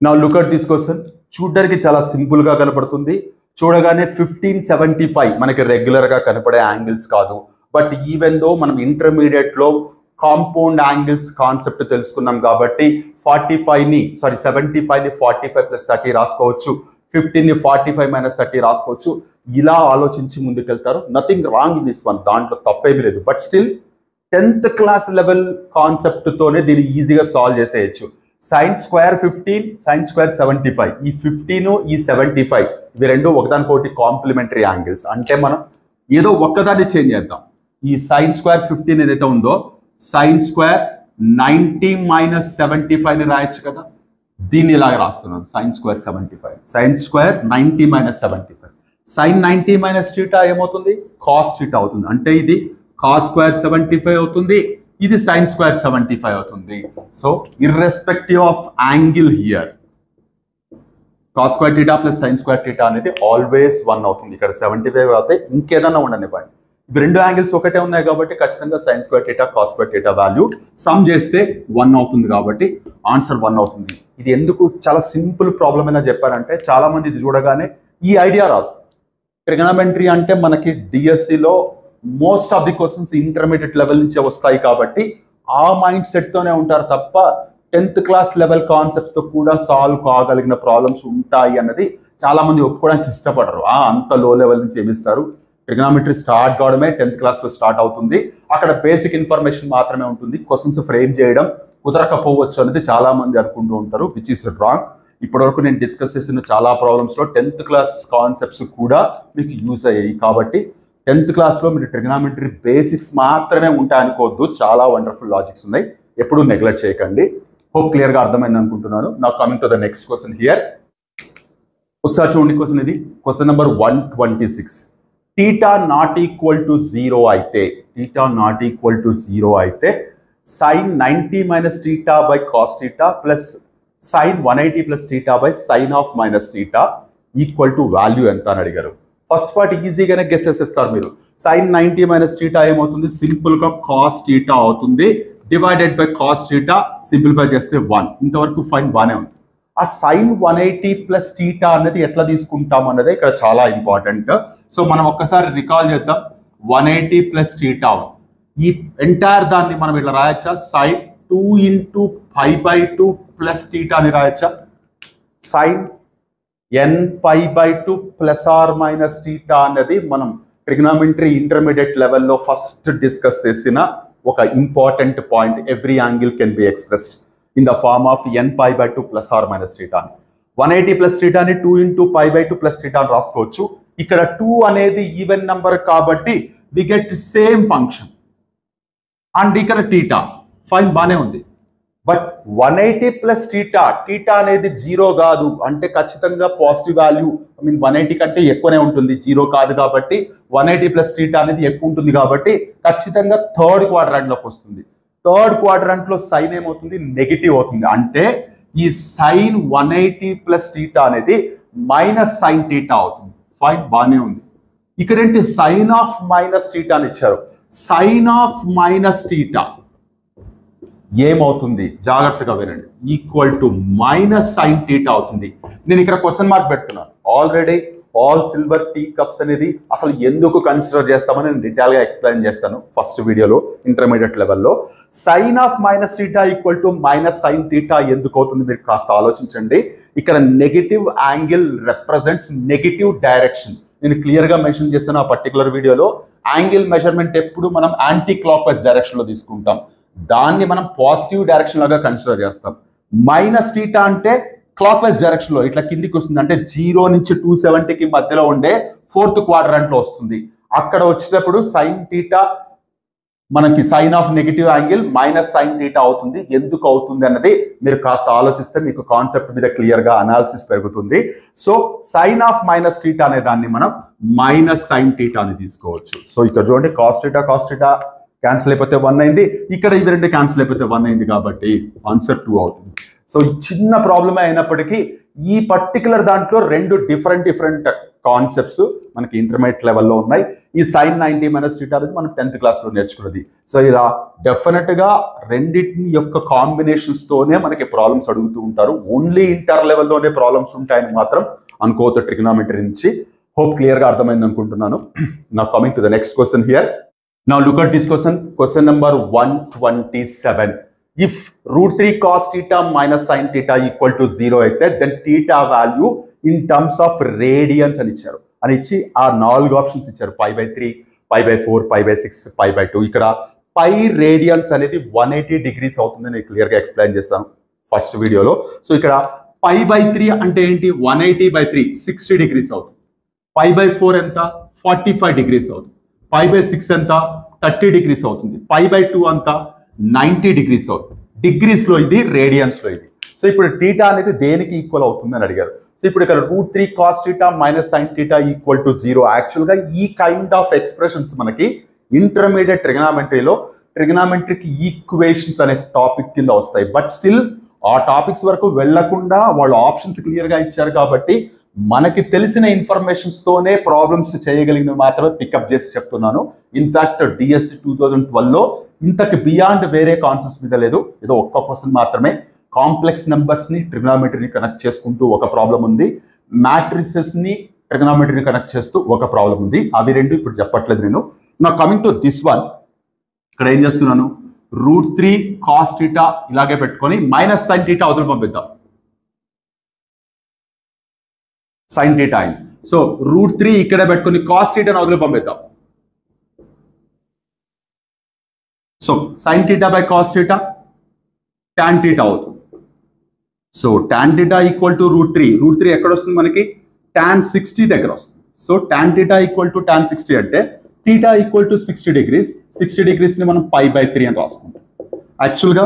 Now look at this question. చూడడానికి చాలా సింపుల్ గా కనపడుతుంది. చూడగానే 1575 మనకి రెగ్యులర్ గా కనపడే యాంగిల్స్ కాదు. బట్ ఈవెన్ దో మనం ఇంటర్మీడియట్ లో కాంపౌండ్ యాంగిల్స్ కాన్సెప్ట్ తెలుసుకున్నాం కాబట్టి 75ని 45 ప్లస్ 30 రాసుకోవచ్చు, 15ని 45 మైనస్ 30 రాసుకోవచ్చు. ఇలా ఆలోచించి ముందుకెళ్తారు. Nothing wrong in this one, దాంట్లో తప్పేమీ లేదు. But still 10th class level concept తోనే దీన్ని ఈజీగా సాల్వ్ చేసేయచ్చు. Sine square 15, sine square 75. ఈ 15 ఈ 75 ఇవి రెండు ఒకదానికొకటి కాంప్లిమెంటరీ యాంగిల్స్. అంటే మనం ఏదో ఒక్కదాన్ని చేంజ్ చేద్దాం. ఈ సైన్ స్క్వేర్ 15 ఏదైతే ఉందో సైన్ స్క్వేర్ 90 మైనస్ 75ని రాయొచ్చు కదా. దీన్ని ఇలాగ రాస్తున్నాను, sine square 75, sine square 90 minus 75. Sine 90 minus theta ఏమవుతుంది, కాస్ టీటా అవుతుంది. అంటే ఇది కాస్ స్క్వేర్ 75 అవుతుంది, ఇది సైన్ స్క్వేర్ 75 అవుతుంది. So irrespective of angle here cos square theta plus sine square theta అనేది ఆల్వేస్ 1 అవుతుంది. ఇక్కడ 75 అవుతాయి, ఇంకేదన్నా ఉండనివ్వండి. ఇవి రెండు యాంగిల్స్ ఒకటే ఉన్నాయి కాబట్టి ఖచ్చితంగా sine square theta cos square theta value some చేస్తే 1 అవుతుంది కాబట్టి ఆన్సర్ 1 అవుతుంది. ఇది ఎందుకు చాలా సింపుల్ ప్రాబ్లం అయినా చెప్పారంటే చాలా మంది ఇది చూడగానే ఈ ఐడియా రాదు. ట్రిగనామెట్రీ అంటే మనకి డిఎస్సిలో most of the questions intermediate level నుంచే వస్తాయి కాబట్టి ఆ మైండ్ సెట్ తోనే ఉంటారు తప్ప 10th క్లాస్ లెవెల్ కాన్సెప్ట్స్ తో కూడా సాల్వ్ కాగలిగిన ప్రాబ్లమ్స్ ఉంటాయి అన్నది చాలా మంది ఒప్పుకోవడానికి ఇష్టపడరు. అంత లో లెవెల్ నుంచి ఏమిస్తారు, ట్రిగనామెట్రీ స్టార్ట్ కావడమే 10th క్లాస్ లో స్టార్ట్ అవుతుంది. అక్కడ బేసిక్ ఇన్ఫర్మేషన్ మాత్రమే ఉంటుంది. క్వశ్చన్స్ ఫ్రేమ్ చేయడం కుదరకపోవచ్చు అనేది చాలా మంది అనుకుంటూ ఉంటారు, విచ్ ఇస్ రాంగ్. ఇప్పటివరకు నేను డిస్కస్ చేసిన చాలా ప్రాబ్లమ్స్ లో 10th క్లాస్ కాన్సెప్ట్స్ కూడా మీకు యూజ్ అయ్యాయి. కాబట్టి 10th క్లాస్లో మీరు ట్రిగనామెట్రీ బేసిక్స్ మాత్రమే ఉంటాయి అనుకోవద్దు, చాలా వండర్ఫుల్ లాజిక్స్ ఉన్నాయి. ఎప్పుడు నెగ్లెక్ట్ చేయకండి. హోప్ క్లియర్గా అర్థమైంది అనుకుంటున్నాను. నా coming to the next question here. ఒకసారి చూడండి క్వశ్చన్ ఇది. Question number 126. Theta not equal to 0 అయితే, టీటా నాట్ ఈక్వల్ టు 0 అయితే sine 90 minus theta by cos theta plus sine 180 plus theta by sine of minus theta equal to value ఎంత అని అడిగారు. ఫస్ట్ పార్ట్ ఈజీగానే గెస్ చేసేస్తారు మీరు. సైన్ 90 మైనస్ టీటా ఏమవుతుంది, సింపుల్ గా కాస్ టీటా అవుతుంది, divided by cos theta simplify చేస్తే 1. ఇంతవరకు ఫైన్ బానే ఉంది. ఆ సైన్ 180 ప్లస్ టీటా అనేది ఎట్లా తీసుకుంటాం అన్నదే ఇక్కడ చాలా ఇంపార్టెంట్. సో మనం ఒక్కసారి రికాల్ చేద్దాం. 180 ప్లస్ టీటా, ఈ ఎంటైర్ దాన్ని మనం ఇట్లా రాయొచ్చా, సైన్ 2 ఇంటూ π/2 ప్లస్ టీటా అని రాయొచ్చా. Sine n π/2 plus or minus theta అన్నది మనం ట్రిగనామెట్రీ ఇంటర్మీడియట్ లెవెల్లో ఫస్ట్ డిస్కస్ చేసిన ఒక important point. Every angle can be expressed in the form of n π/2 plus or minus theta. 180 plus టీటాని 2 ఇంటూ π/2 ప్లస్ టీటా అని రాసుకోవచ్చు. ఇక్కడ 2 అనేది ఈవెన్ నంబర్ కాబట్టి we get same function and ఇక్కడ టీటా. ఫైన్ బానే ఉంది. బట్ 180 ప్లస్ టీటా, టీటా అనేది 0 కాదు అంటే ఖచ్చితంగా పాజిటివ్ వాల్యూ, ఐ మీన్ 180 కంటే ఎక్కువనే ఉంటుంది, 0 కాదు కాబట్టి 180 ప్లస్ టీటా అనేది ఎక్కువ ఉంటుంది కాబట్టి ఖచ్చితంగా థర్డ్ క్వాడ్రాంట్లోకి వస్తుంది. థర్డ్ క్వాడ్రాంట్లో సైన్ ఏమవుతుంది, నెగిటివ్ అవుతుంది. అంటే ఈ సైన్ 180 ప్లస్ టీటా అనేది మైనస్ సైన్ టీటా అవుతుంది. ఫైన్, బాగానే ఉంది. ఇక్కడ ఏంటి, సైన్ ఆఫ్ మైనస్ టీటా అని ఇచ్చారు. సైన్ ఆఫ్ మైనస్ టీటా ఏమవుతుంది, జాగ్రత్తగా వినండి, equal to minus sine theta అవుతుంది. నేను ఇక్కడ క్వశ్చన్ మార్క్ పెడుతున్నాను. Already all silver tea cups అనేది అసలు ఎందుకు కన్సిడర్ చేస్తామని నేను డీటెయిల్గా ఎక్స్ప్లెయిన్ చేస్తాను ఫస్ట్ వీడియోలో ఇంటర్మీడియట్ లెవెల్లో. Sine of minus theta equal to minus sine theta ఎందుకు అవుతుంది మీరు కాస్త ఆలోచించండి. ఇక్కడ negative angle represents negative direction. నేను క్లియర్గా మెన్షన్ చేస్తాను ఆ పర్టికులర్ వీడియోలో. యాంగిల్ మెజర్మెంట్ ఎప్పుడు మనం యాంటీ క్లాక్ వైజ్ డైరెక్షన్లో తీసుకుంటాం, దాన్ని మనం పాజిటివ్ డైరెక్షన్ లాగా కన్సిడర్ చేస్తాం. మైనస్ టీటా అంటే క్లాక్ వైజ్ డైరెక్షన్ లో ఇట్లా కిందికి వస్తుంది, అంటే 0 నుంచి 270కి మధ్యలో ఉండే ఫోర్త్ క్వాడ్రంట్ లో వస్తుంది. అక్కడ వచ్చేటప్పుడు సైన్ టీటా మనకి sine of negative angle minus sine theta అవుతుంది. ఎందుకు అవుతుంది అన్నది మీరు కాస్త ఆలోచిస్తే మీకు కాన్సెప్ట్ మీద క్లియర్ గా అనాలిసిస్ పెరుగుతుంది. So sine of minus theta అనే దాన్ని మనం మైనస్ సైన్ టీటా అని తీసుకోవచ్చు. సో ఇక్కడ చూడండి, కాస్ టీటా క్యాన్సిల్ అయిపోతే 1 అయింది, ఇక్కడ ఇవి రెండు క్యాన్సిల్ అయిపోతే 1 అయింది కాబట్టి ఆన్సర్ 2 అవుతుంది. సో చిన్న ప్రాబ్లమే అయినప్పటికీ ఈ పర్టికులర్ దాంట్లో రెండు డిఫరెంట్ కాన్సెప్ట్స్ మనకి ఇంటర్మీడియట్ లెవెల్లో ఉన్నాయి. ఈ సైన్ 90 మైనస్ టీటా అనేది మనం 10th క్లాస్లో నేర్చుకున్నది. సో ఇలా డెఫినెట్గా రెండింటి యొక్క కాంబినేషన్స్ తోనే మనకి ప్రాబ్లమ్స్ అడుగుతూ ఉంటారు. ఓన్లీ ఇంటర్ లెవెల్లోనే ప్రాబ్లమ్స్ ఉంటాయని మాత్రం అనుకోవద్దు ట్రిగ్నోమెట్రీ నుంచి. హోప్ క్లియర్గా అర్థమైంది అనుకుంటున్నాను. నా coming to the next question here. Now look at this question number 127. If √3 cos theta minus sin theta equal to 0 అయితే then theta value in terms of radians అని ఇచ్చారు. అని ఇచ్చి ఆ 4 ఆప్షన్స్ ఇచ్చారు, π/3, π/4, π/6, π/2. ఇక్కడ పై రేడియన్స్ అనేది 180 డిగ్రీస్ అవుతుందని నేను క్లియర్గా ఎక్స్ప్లెయిన్ చేస్తాను ఫస్ట్ వీడియోలో. సో ఇక్కడ π/3 అంటే ఏంటి, 180/3 60 డిగ్రీస్ అవుతుంది. π/4 ఎంత, 45 డిగ్రీస్ అవుతుంది. π/6 ఎంత, 30 డిగ్రీస్ అవుతుంది. π/2 అంత 90 డిగ్రీస్ అవుతుంది. డిగ్రీస్ లో ఇది, రేడియన్స్ లో ఇది. సో ఇప్పుడు టీటా అనేది దేనికి ఈక్వల్ అవుతుంది అని అడిగారు. సో ఇప్పుడు ఇక్కడ √3 cos theta minus sin theta equal to 0. యాక్చువల్గా ఈ కైండ్ ఆఫ్ ఎక్స్ప్రెషన్స్ మనకి ఇంటర్మీడియట్ ట్రిగ్నామెట్రీలో ట్రిగ్నామెట్రిక్ ఈక్వేషన్స్ అనే టాపిక్ కింద వస్తాయి. బట్ స్టిల్ ఆ టాపిక్స్ వరకు వెళ్లకుండా వాళ్ళు ఆప్షన్స్ క్లియర్గా ఇచ్చారు కాబట్టి మనకి తెలిసిన ఇన్ఫర్మేషన్స్ తోనే ప్రాబ్లమ్స్ చేయగలిగిన మాత్రమే పికప్ చేసి చెప్తున్నాను. ఇన్ఫాక్ట్ డిఎస్సి 2012లో ఇంతకు బియాండ్ వేరే కాన్సెప్ట్స్ మీద లేదు, ఏదో ఒక్క క్వశ్చన్ మాత్రమే. కాంప్లెక్స్ నెంబర్స్ ని ట్రిగ్నామెట్రీని కనెక్ట్ చేసుకుంటూ ఒక ప్రాబ్లం ఉంది, మ్యాట్రిసెస్ ని ట్రిగ్నామెట్రీని కనెక్ట్ చేస్తూ ఒక ప్రాబ్లం ఉంది. అవి రెండు ఇప్పుడు చెప్పట్లేదు నేను. నా కమింగ్ టు దిస్ వన్, ఇక్కడ ఏం చేస్తున్నాను, √3 cos theta ఇలాగే పెట్టుకొని మైనస్ sin theta అవతల పంపిద్దాం. sin theta అయింది. సో √3 ఇక్కడ పెట్టుకుని cos theta అవతల పంపిద్దాం. So sin theta by cos theta tan theta అవుతుంది. So tan theta equal to √3 ఎక్కడ వస్తుంది మనకి, tan 60 దగ్గర వస్తుంది. So tan theta equal to tan 60 అంటే theta equal to 60 degrees. 60 degrees ని మనం π/3 అని రాసుకుంటాం. యాక్చువల్గా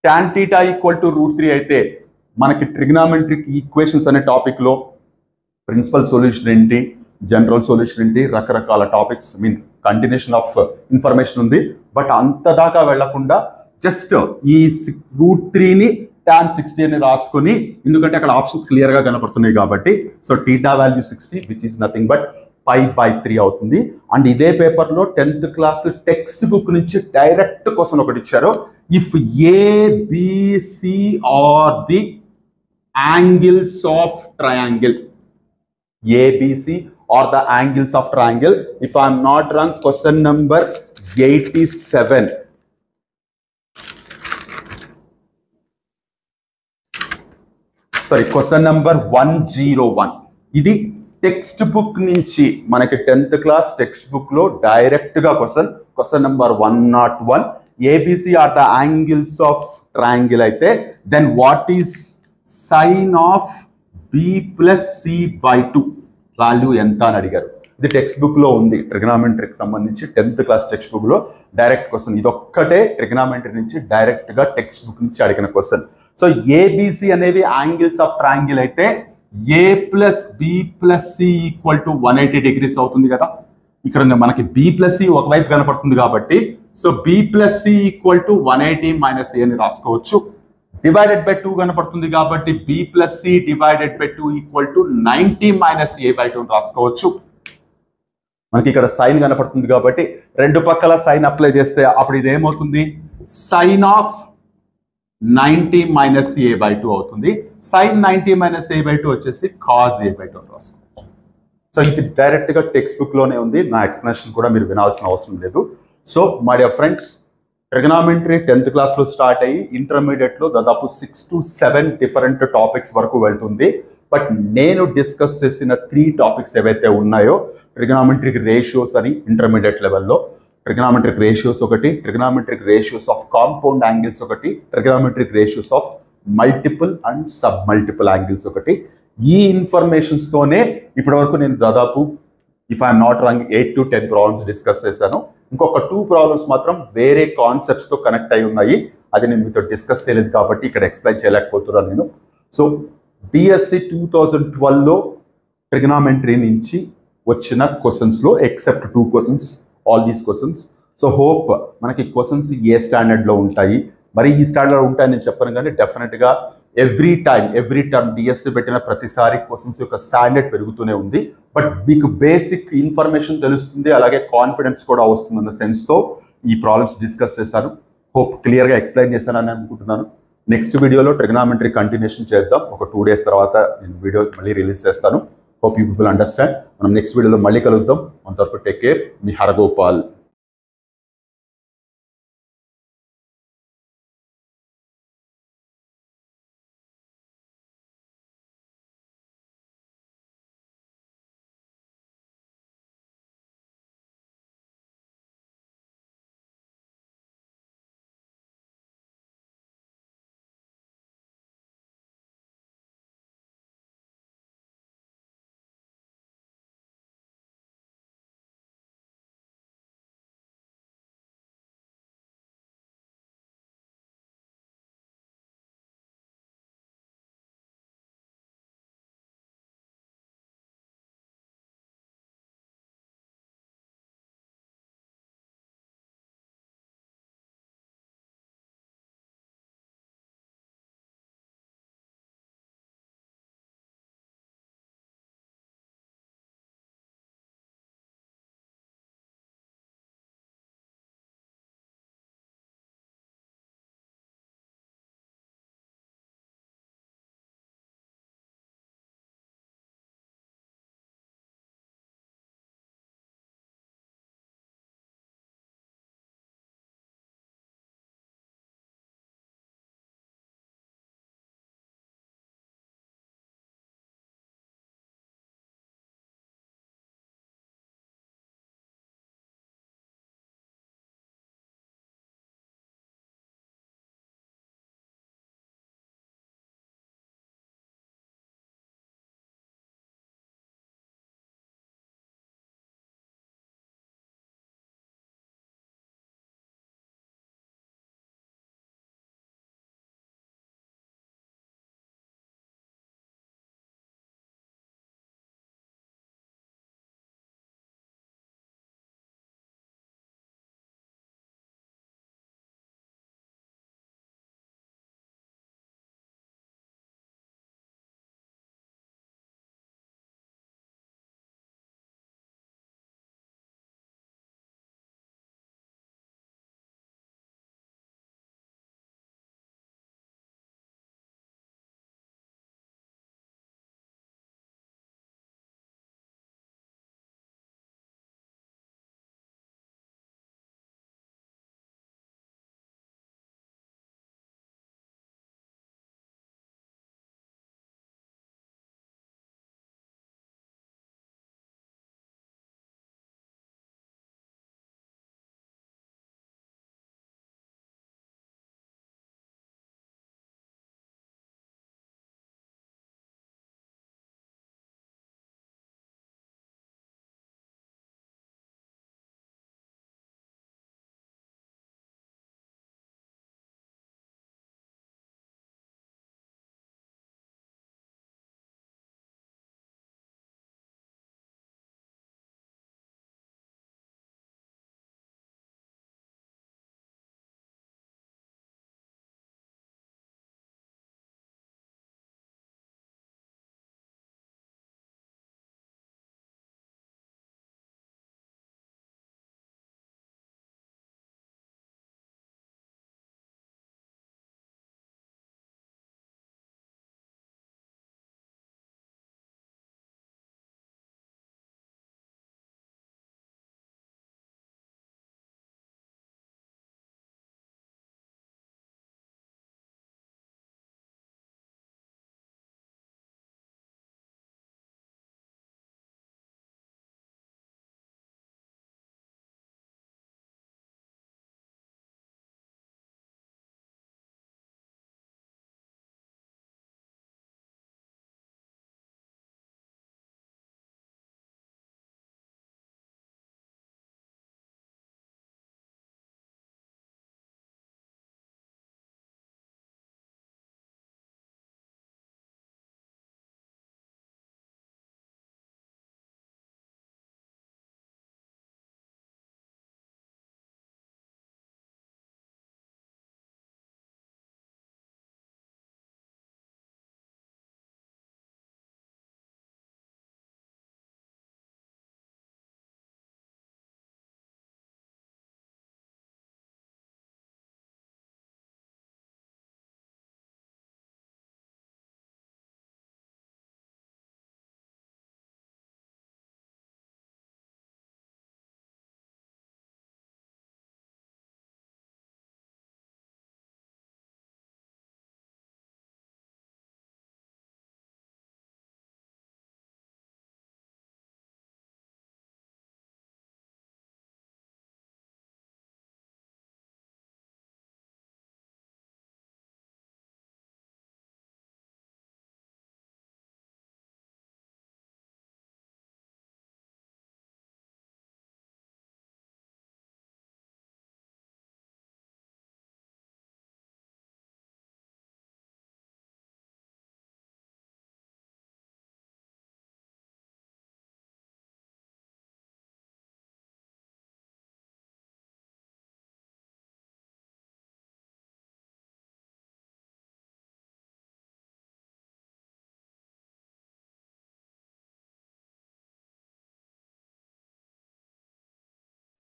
tan theta ఈక్వల్ టు √3 అయితే మనకి ట్రిగ్నామెట్రిక్ ఈక్వేషన్స్ అనే టాపిక్ లో ప్రిన్సిపల్ సొల్యూషన్ ఏంటి, జనరల్ సొల్యూషన్ ఏంటి, రకరకాల topics mean continuation of information ఉంది. బట్ అంత దాకా వెళ్లకుండా జస్ట్ ఈ √3ని tan 60 అని రాసుకొని, ఎందుకంటే అక్కడ ఆప్షన్స్ క్లియర్ గా కనపడుతున్నాయి కాబట్టి. So theta value 60 which is nothing but π/3 అవుతుంది. అండ్ ఇదే పేపర్ లో 10th క్లాస్ టెక్స్ట్ బుక్ నుంచి డైరెక్ట్ క్వశ్చన్ ఒకటి ఇచ్చారు. If ABC are the angles of triangle, ABC or the angles of triangle. If I am not wrong, question number 87. Sorry, question number 101. ఇది టెక్స్ట్ బుక్ నుంచి మనకి 10th క్లాస్ టెక్స్ట్ బుక్ లో డైరెక్ట్ గా question number 101. ABC are the angles of triangle అయితే then what is sin of b plus c by 2 value ఎంత అని అడిగారు. ఇది టెక్స్ట్ బుక్ లో ఉంది. ట్రిగ్నామెంట్రీకి సంబంధించి 10th క్లాస్ టెక్స్ట్ బుక్ లో డైరెక్ట్ క్వశ్చన్. ఇదొక్కటే ట్రిగ్నామెంట్రీ నుంచి డైరెక్ట్ గా టెక్స్ట్ బుక్ నుంచి అడిగిన క్వశ్చన్. సో ఏబిసి అనేవి యాంగిల్స్ ఆఫ్ ట్రయాంగిల్ అయితే A plus B plus C equal to 180 degrees అవుతుంది కదా. ఇక్కడ మనకి బి ప్లస్ సి ఒకవైపు కనపడుతుంది కాబట్టి so B plus C equal to 180 minus A అని రాసుకోవచ్చు. డివైడెడ్ బై 2 కనపడుతుంది కాబట్టి B plus C divided by 2 equal to 90 minus A by 2 రాసుకోవచ్చు. మనకి ఇక్కడ సైన్ కనపడుతుంది కాబట్టి రెండు పక్కల సైన్ అప్లై చేస్తే అప్పుడు ఇది ఏమవుతుంది, sine of 90 minus A by 2 అవుతుంది. సైన్ 90 మైనస్ ఏ బై 2 వచ్చేసి కాజ్ ఏ బై 2 రాసుకోవచ్చు. సో ఇది డైరెక్ట్ గా టెక్స్ట్ బుక్ లోనే ఉంది. నా ఎక్స్ప్లెనేషన్ కూడా మీరు వినాల్సిన అవసరం లేదు. So my dear friends, trigonometry 10th class లో స్టార్ట్ అయ్యి ఇంటర్మీడియట్ లో దాదాపు 6 to 7 డిఫరెంట్ టాపిక్స్ వరకు వెళ్తుంది. బట్ నేను డిస్కస్ చేసిన 3 టాపిక్స్ ఏవైతే ఉన్నాయో, ట్రిగనామెట్రిక్ రేషియోస్ అని ఇంటర్మీడియట్ లెవెల్లో, ట్రిగనామెట్రిక్ రేషియోస్ ఒకటి, trigonometric ratios of compound angles ఒకటి, trigonometric ratios of multiple and sub multiple angles ఒకటి. ఈ ఇన్ఫర్మేషన్స్ తోనే ఇప్పటి వరకు నేను దాదాపు if I'm not wrong 8 to 10 problems discuss చేశాను. ఇంకొక 2 ప్రాబ్లమ్స్ మాత్రం వేరే కాన్సెప్ట్స్ తో కనెక్ట్ అయి ఉన్నాయి. అది నేను మీతో డిస్కస్ చేయలేదు కాబట్టి ఇక్కడ ఎక్స్ప్లెయిన్ చేయలేకపోతున్నాను నేను. సో డిఎస్సి 2012 లో ట్రిగనామెంట్రీ నుంచి వచ్చిన క్వశ్చన్స్ లో except 2 questions, all these questions. So hope మనకి క్వశ్చన్స్ ఏ స్టాండర్డ్ లో ఉంటాయి, మరి ఈ స్టాండర్డ్ ఉంటాయని నేను చెప్పను, కానీ డెఫినెట్ గా ఎవ్రీ టర్మ్ డిఎస్సి పెట్టిన ప్రతిసారి క్వశ్చన్స్ యొక్క స్టాండర్డ్ పెరుగుతూనే ఉంది. బట్ మీకు బేసిక్ ఇన్ఫర్మేషన్ తెలుస్తుంది, అలాగే కాన్ఫిడెన్స్ కూడా వస్తుందన్న సెన్స్తో ఈ ప్రాబ్లమ్స్ డిస్కస్ చేశాను. హోప్ క్లియర్గా ఎక్స్ప్లెయిన్ చేశానని అనుకుంటున్నాను. నెక్స్ట్ వీడియోలో ట్రిగనామెంట్రీ కంటిన్యూషన్ చేద్దాం. ఒక 2 days తర్వాత నేను వీడియో మళ్ళీ రిలీజ్ చేస్తాను. Hope you people understand. మనం నెక్స్ట్ వీడియోలో మళ్ళీ కలుద్దాం. అంతవరకు టేక్ కేర్. మీ హరగోపాల్.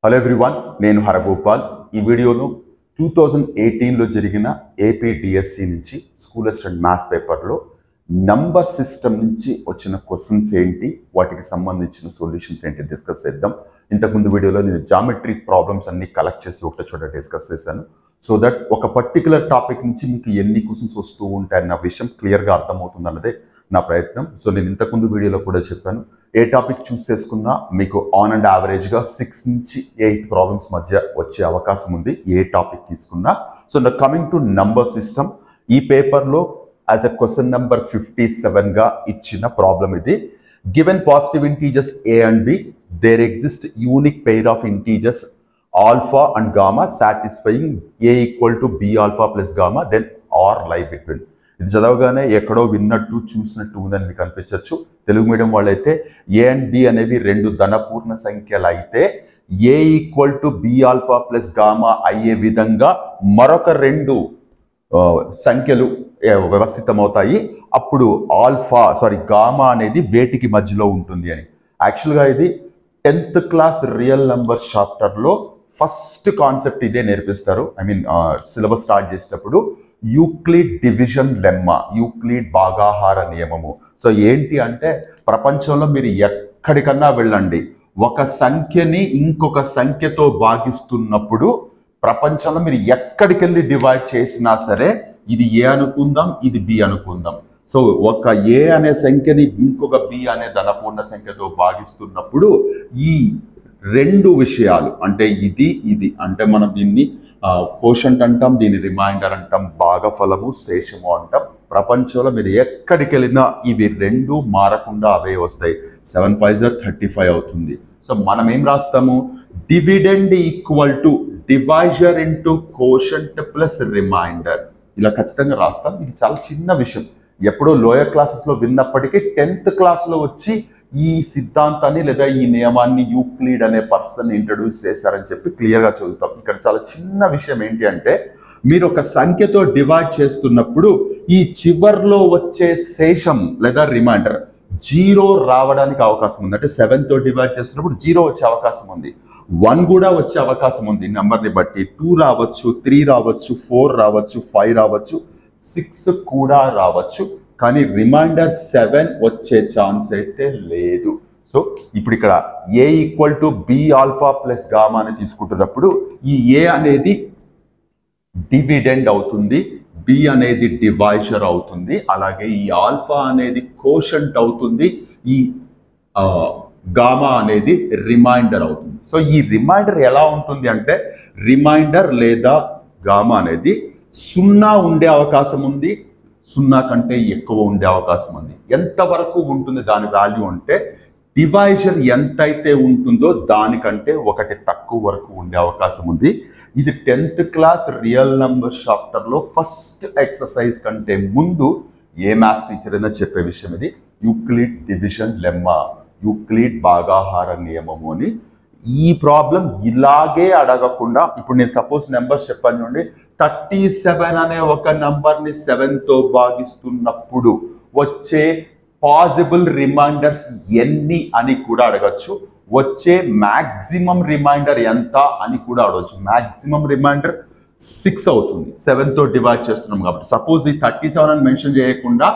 హలో ఎవ్రీవన్, నేను హరగోపాల్. ఈ వీడియోలో 2018లో జరిగిన ఏపీ డిఎస్సి నుంచి స్కూల్ అసిస్టెంట్ మ్యాథ్స్ పేపర్లో నంబర్ సిస్టమ్ నుంచి వచ్చిన క్వశ్చన్స్ ఏంటి, వాటికి సంబంధించిన సొల్యూషన్స్ ఏంటి డిస్కస్ చేద్దాం. ఇంతకుముందు వీడియోలో నేను జామెట్రీ ప్రాబ్లమ్స్ అన్ని కలెక్ట్ చేసి ఒకటే చోట డిస్కస్ చేశాను. సో దట్ ఒక పర్టికులర్ టాపిక్ నుంచి మీకు ఎన్ని క్వశ్చన్స్ వస్తూ ఉంటాయన్న విషయం క్లియర్గా అర్థమవుతుంది అన్నదే నా ప్రయత్నం. సో నేను ఇంతకుముందు వీడియోలో కూడా చెప్పాను, ఏ టాపిక్ చూస్ చేసుకున్నా మీకు ఆన్ అండ్ యావరేజ్గా 6 నుంచి 8 ప్రాబ్లమ్స్ మధ్య వచ్చే అవకాశం ఉంది ఏ టాపిక్ తీసుకున్నా. సో నా కమింగ్ టు నంబర్ సిస్టమ్, ఈ పేపర్లో యాజ్ అ క్వశ్చన్ నెంబర్ 57గా ఇచ్చిన ప్రాబ్లం ఇది. Given positive integers a and b, there exist unique pair of integers alpha and gamma satisfying a equal to B alpha plus gamma, then r lie between. ఇది చదవగానే ఎక్కడో విన్నట్టు చూసినట్టు ఉందని మీకు అనిపించవచ్చు. తెలుగు మీడియం వాళ్ళైతే ఏ అండ్ బి అనేవి 2 ధనపూర్ణ సంఖ్యలు అయితే A equal to B alpha plus gamma అయ్యే విధంగా మరొక 2 సంఖ్యలు వ్యవస్థితమవుతాయి. అప్పుడు గామా అనేది వేటికి మధ్యలో ఉంటుంది అని. యాక్చువల్గా ఇది 10th క్లాస్ రియల్ నంబర్ చాప్టర్లో ఫస్ట్ కాన్సెప్ట్ ఇదే నేర్పిస్తారు. సిలబస్ స్టార్ట్ చేసేటప్పుడు యూక్లిడ్ డివిజన్ లెమ్మా, యూక్లిడ్ భాగాహార నియమము. సో ఏంటి అంటే, ప్రపంచంలో మీరు ఎక్కడికన్నా వెళ్ళండి, ఒక సంఖ్యని ఇంకొక సంఖ్యతో భాగిస్తున్నప్పుడు ప్రపంచంలో మీరు ఎక్కడికి వెళ్ళి డివైడ్ చేసినా సరే, ఇది ఏ అనుకుందాం, ఇది బి అనుకుందాం. సో ఒక ఏ అనే సంఖ్యని ఇంకొక బి అనే ధనపూర్ణ సంఖ్యతో భాగిస్తున్నప్పుడు ఈ 2 విషయాలు అంటే ఇది అంటే మనం దీన్ని కోషంట్ అంటాం, దీన్ని రిమైండర్ అంటాం, భాగఫలము శేషము అంటాం. ప్రపంచంలో మీరు ఎక్కడికి వెళ్ళినా ఇవి 2 మారకుండా అవే వస్తాయి. 7 5 35 అవుతుంది. సో మనం ఏం రాస్తాము, dividend equal to divisor into quotient plus remainder, ఇలా ఖచ్చితంగా రాస్తాం. ఇది చాలా చిన్న విషయం, ఎప్పుడో లోయర్ క్లాసెస్లో విన్నప్పటికీ 10th క్లాస్లో వచ్చి ఈ సిద్ధాంతాన్ని లేదా ఈ నియమాన్ని యూక్లిడ్ అనే పర్సన్ ఇంట్రడ్యూస్ చేశారని చెప్పి క్లియర్గా చదువుతాం. ఇక్కడ చాలా చిన్న విషయం ఏంటి అంటే, మీరు ఒక సంఖ్యతో డివైడ్ చేస్తున్నప్పుడు ఈ చివర్లో వచ్చే శేషం లేదా రిమైండర్ 0 రావడానికి అవకాశం ఉంది. అంటే 7తో డివైడ్ చేస్తున్నప్పుడు 0 వచ్చే అవకాశం ఉంది, 1 కూడా వచ్చే అవకాశం ఉంది నెంబర్ని బట్టి. 2 రావచ్చు, 3 రావచ్చు, 4 రావచ్చు, 5 రావచ్చు, 6 కూడా రావచ్చు. కానీ రిమైండర్ 7 వచ్చే ఛాన్స్ అయితే లేదు. సో ఇప్పుడు ఇక్కడ A equal to B alpha plus gamma అని తీసుకుంటున్నప్పుడు ఈ ఏ అనేది డివిడెండ్ అవుతుంది, బి అనేది డివైజర్ అవుతుంది, అలాగే ఈ ఆల్ఫా అనేది కోషంట్ అవుతుంది, ఈ గామా అనేది రిమైండర్ అవుతుంది. సో ఈ రిమైండర్ ఎలా ఉంటుంది అంటే, రిమైండర్ లేదా గామా అనేది 0 ఉండే అవకాశం ఉంది, 0 కంటే ఎక్కువ ఉండే అవకాశం ఉంది. ఎంతవరకు ఉంటుంది దాని వాల్యూ అంటే, డివైజర్ ఎంతైతే ఉంటుందో దానికంటే 1 తక్కువ వరకు ఉండే అవకాశం ఉంది. ఇది 10th క్లాస్ రియల్ నంబర్ చాప్టర్లో ఫస్ట్ ఎక్సర్సైజ్ కంటే ముందు ఏ మ్యాథ్స్ టీచర్ అయినా చెప్పే విషయం ఇది. యూక్లిడ్ డివిజన్ లెమ్మా, యూక్లిడ్ భాగాహార నియమము అని. ఈ ప్రాబ్లం ఇలాగే అడగకుండా, ఇప్పుడు నేను సపోజ్ నెంబర్స్ చెప్పాను చూడండి, 37 అనే ఒక నంబర్ని 7తో భాగిస్తున్నప్పుడు వచ్చే పాసిబుల్ రిమైండర్స్ ఎన్ని అని కూడా అడగచ్చు. వచ్చే మ్యాక్సిమం రిమైండర్ ఎంత అని కూడా అడగచ్చు. మ్యాక్సిమం రిమైండర్ 6 అవుతుంది, 7తో డివైడ్ చేస్తున్నాం కాబట్టి. సపోజ్ ఈ 37 అని మెన్షన్ చేయకుండా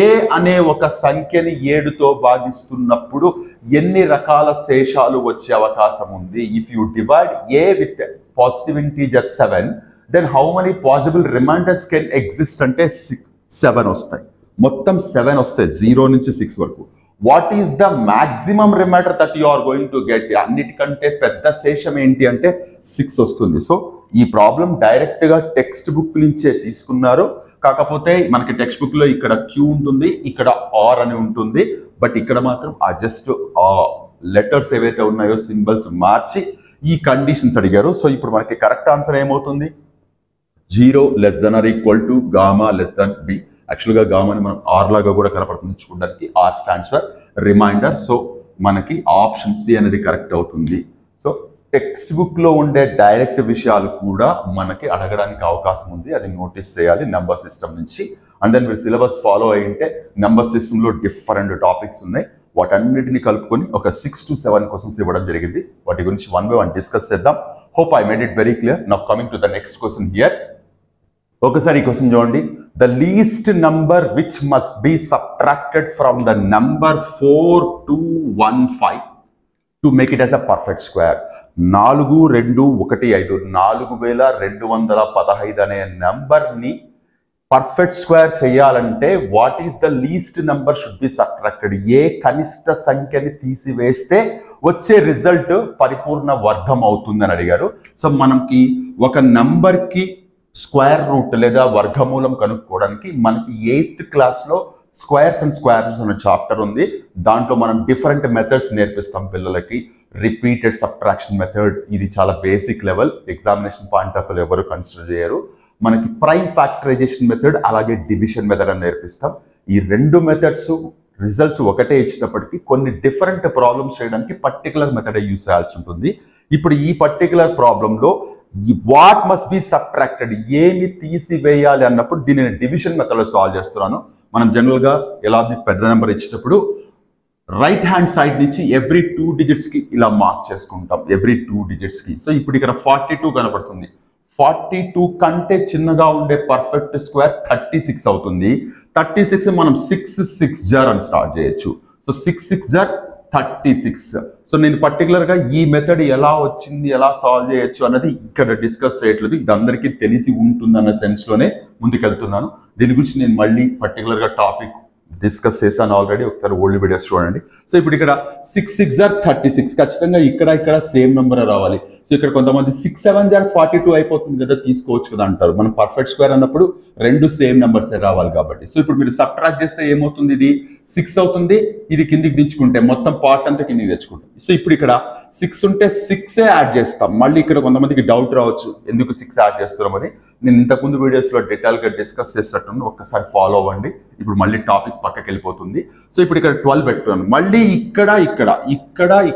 ఏ అనే ఒక సంఖ్యని 7తో భాగిస్తున్నప్పుడు ఎన్ని రకాల శేషాలు వచ్చే అవకాశం ఉంది. If you divide A with positive integer 7, then how many possible reminders can exist అంటే 7 వస్తాయి. మొత్తం 7 వస్తాయి 0 నుంచి 6 వరకు. What is the maximum remainder that you are going to get? అన్నిటికంటే పెద్ద శేషం ఏంటి అంటే 6 వస్తుంది. సో ఈ ప్రాబ్లం డైరెక్ట్గా టెక్స్ట్ బుక్ నుంచే తీసుకున్నారు. కాకపోతే మనకి టెక్స్ట్ బుక్లో ఇక్కడ క్యూ ఉంటుంది, ఇక్కడ ఆర్ అని ఉంటుంది. బట్ ఇక్కడ మాత్రం ఆ జస్ట్ లెటర్స్ ఏవైతే ఉన్నాయో సింబల్స్ మార్చి ఈ కండిషన్స్ అడిగారు. సో ఇప్పుడు మనకి కరెక్ట్ ఆన్సర్ ఏమవుతుంది, 0 less than or equal to gamma less than b. యాక్చువల్గా గామాని మనం ఆర్ లాగా కూడా కనపడుతుంది చూడడానికి. R stands for remainder. So మనకి ఆప్షన్ సి అనేది కరెక్ట్ అవుతుంది. సో టెక్స్ట్ బుక్లో ఉండే డైరెక్ట్ విషయాలు కూడా మనకి అడగడానికి అవకాశం ఉంది, అది నోటీస్ చేయాలి నెంబర్ సిస్టమ్ నుంచి. అండ్ దెన్ మీరు సిలబస్ ఫాలో అయ్యింటే నెంబర్ సిస్టంలో డిఫరెంట్ టాపిక్స్ ఉన్నాయి, వాటన్నిటిని కలుపుకొని ఒక 6 to 7 క్వశ్చన్స్ ఇవ్వడం జరిగింది. వాటి గురించి 1 by 1 డిస్కస్ చేద్దాం. Hope I made it very clear. Now coming to the next question here. ఒకసారి ఈ క్వశ్చన్ చూడండి. The least number which must be subtracted from the number 4215 to make it as a perfect square. 4215 4215 అనే నంబర్ని పర్ఫెక్ట్ స్క్వేర్ చేయాలంటే what is the least number should be subtracted. ఏ కనిష్ట సంఖ్యని తీసివేస్తే వచ్చే రిజల్ట్ పరిపూర్ణ వర్గం అవుతుందని అడిగారు. సో మనకి ఒక నంబర్కి స్క్వేర్ రూట్ లేదా వర్గమూలం కనుక్కోవడానికి మనకి 8th క్లాస్లో స్క్వేర్స్ అండ్ స్క్వేర్స్ అనే చాప్టర్ ఉంది. దాంట్లో మనం డిఫరెంట్ మెథడ్స్ నేర్పిస్తాం పిల్లలకి. రిపీటెడ్ సబ్ట్రాక్షన్ మెథడ్, ఇది చాలా basic level, examination point of view ఎవరు కన్సిడర్ చేయరు. మనకి ప్రైమ్ ఫ్యాక్టరైజేషన్ మెథడ్ అలాగే డివిజన్ మెథడ్ అని నేర్పిస్తాం. ఈ 2 మెథడ్స్ రిజల్ట్స్ ఒకటే ఇచ్చినప్పటికీ కొన్ని డిఫరెంట్ ప్రాబ్లమ్స్ చేయడానికి పర్టికులర్ మెథడ్ యూజ్ చేయాల్సి ఉంటుంది. ఇప్పుడు ఈ పర్టికులర్ ప్రాబ్లంలో వాట్ మస్ట్ బి సబ్ట్రాక్టెడ్, ఏమి తీసివేయాలి అన్నప్పుడు దీనిని డివిజన్ మెథడ్లో సాల్వ్ చేస్తున్నాను. మనం జనరల్గా ఎలా పెద్ద నెంబర్ ఇచ్చినప్పుడు రైట్ హ్యాండ్ సైడ్ నుంచి ఎవ్రీ 2 digitsకి ఇలా మార్క్ చేసుకుంటాం, ఎవ్రీ 2 digitsకి. సో ఇప్పుడు ఇక్కడ 42 కనపడుతుంది. 42 కంటే చిన్నగా ఉండే పర్ఫెక్ట్ స్క్వేర్ 36 అవుతుంది. 36 మనం 6 జార్ అని స్టార్ట్ చేయొచ్చు. So 6 jar 36. సో నేను పర్టికులర్గా ఈ మెథడ్ ఎలా వచ్చింది, ఎలా సాల్వ్ చేయొచ్చు అన్నది ఇక్కడ డిస్కస్ చేయట్లేదు. ఇది అందరికీ తెలిసి ఉంటుందన్న సెన్స్లోనే ముందుకెళ్తున్నాను. దీని గురించి నేను మళ్ళీ పర్టికులర్గా టాపిక్ డిస్కస్ చేశాను ఆల్రెడీ, ఒకసారి ఓల్డ్ వీడియోస్ చూడండి. సో ఇప్పుడు ఇక్కడ 6 జార్ 36 ఖచ్చితంగా ఇక్కడ సేమ్ నెంబర్ రావాలి. సో ఇక్కడ కొంతమంది 6 7 జార్ 42 అయిపోతుంది కదా, తీసుకోవచ్చు కదా అంటారు. మనం పర్ఫెక్ట్ స్క్వేర్ అన్నప్పుడు 2 సేమ్ నెంబర్స్ రావాలి కాబట్టి. సో ఇప్పుడు మీరు సబ్ట్రాక్ట్ చేస్తే ఏమవుతుంది, ఇది 6 అవుతుంది, ఇది కిందికి దించుకుంటే మొత్తం పార్ట్ అంతా కిందికి తెచ్చుకుంటాం. సో ఇప్పుడు ఇక్కడ 6 ఉంటే 6 యాడ్ చేస్తాం. మళ్ళీ ఇక్కడ కొంతమందికి డౌట్ రావచ్చు ఎందుకు 6 యాడ్ చేస్తున్నామని. నేను ఇంతకుముందు వీడియోస్లో డీటెయిల్గా డిస్కస్ చేసినట్టు ఒక్కసారి ఫాలో అవ్వండి. ఇప్పుడు మళ్ళీ టాపిక్ పక్కకి వెళ్ళిపోతుంది. సో ఇప్పుడు ఇక్కడ 12 పెట్టుకున్నాను. మళ్ళీ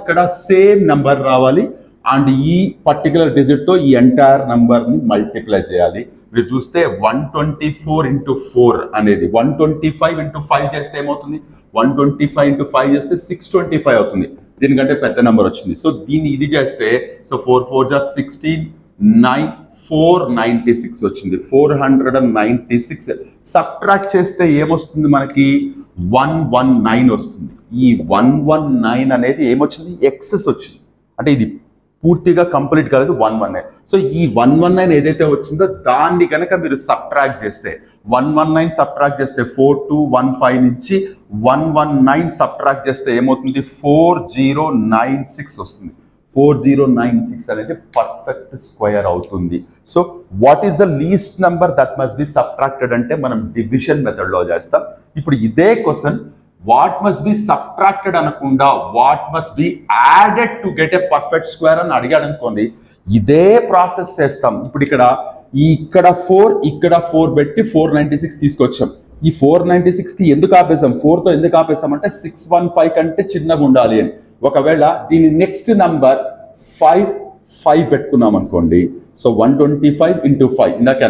ఇక్కడ సేమ్ నెంబర్ రావాలి. అండ్ ఈ పర్టికులర్ డిజిట్తో ఈ ఎంటైర్ నంబర్ని మల్టిప్లై చేయాలి. మీరు చూస్తే 124 into 4 అనేది 125 into 5 చేస్తే ఏమవుతుంది, 125 into 5 చేస్తే 625 అవుతుంది. దీనికంటే పెద్ద నెంబర్ వచ్చింది. సో దీన్ని ఇది చేస్తే సో 4 4 just 16 9 496 వచ్చింది. 496 సబ్ట్రాక్ట్ చేస్తే ఏమొస్తుంది మనకి 119 వస్తుంది. ఈ 119 అనేది ఏమొచ్చింది, ఎక్సెస్ వచ్చింది. అంటే ఇది పూర్తిగా కంప్లీట్ కాలేదు 119. సో ఈ 119 ఏదైతే వచ్చిందో దాన్ని కనుక మీరు సబ్ట్రాక్ట్ చేస్తే 119 సబ్ట్రాక్ట్ చేస్తే 4215 నుంచి 119 సబ్ట్రాక్ట్ చేస్తే ఏమవుతుంది, 4096 వస్తుంది. 4096 అనేది పర్ఫెక్ట్ స్క్వేర్ అవుతుంది. So what is the least number that must be subtracted అంటే మనం డివిజన్ మెథడ్లో చేస్తాం. ఇప్పుడు ఇదే question what must be subtracted అనకుండా what must be added to get a perfect square అని అడిగాడు అనుకోండి, ఇదే ప్రాసెస్ చేస్తాం. ఇప్పుడు ఇక్కడ 4 పెట్టి 496 తీసుకొచ్చాం. ఈ 496కి ఎందుకు ఆపేసాం, 4తో ఎందుకు ఆపేసాం అంటే 615 కంటే చిన్నగా ఉండాలి అని. ఒకవేళ దీని నెక్స్ట్ నంబర్ 5 పెట్టుకున్నాం అనుకోండి. సో 125 into 5 ఇందాక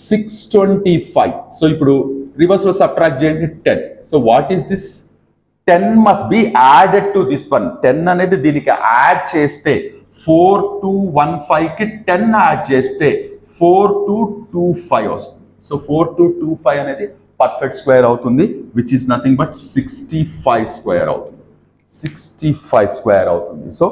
625. సో ఇప్పుడు రివర్స్లో సబ్ట్రాక్ట్ చేయండి 10. So what is this, 10 must be added to this one. 10 అనేది దీనికి యాడ్ చేస్తే 4215కి 10 యాడ్ చేస్తే 4225 వస్తుంది. సో 4225 అనేది పర్ఫెక్ట్ స్క్వేర్ అవుతుంది, which is nothing but 65 square అవుతుంది. 65 స్క్వేర్ అవుతుంది. So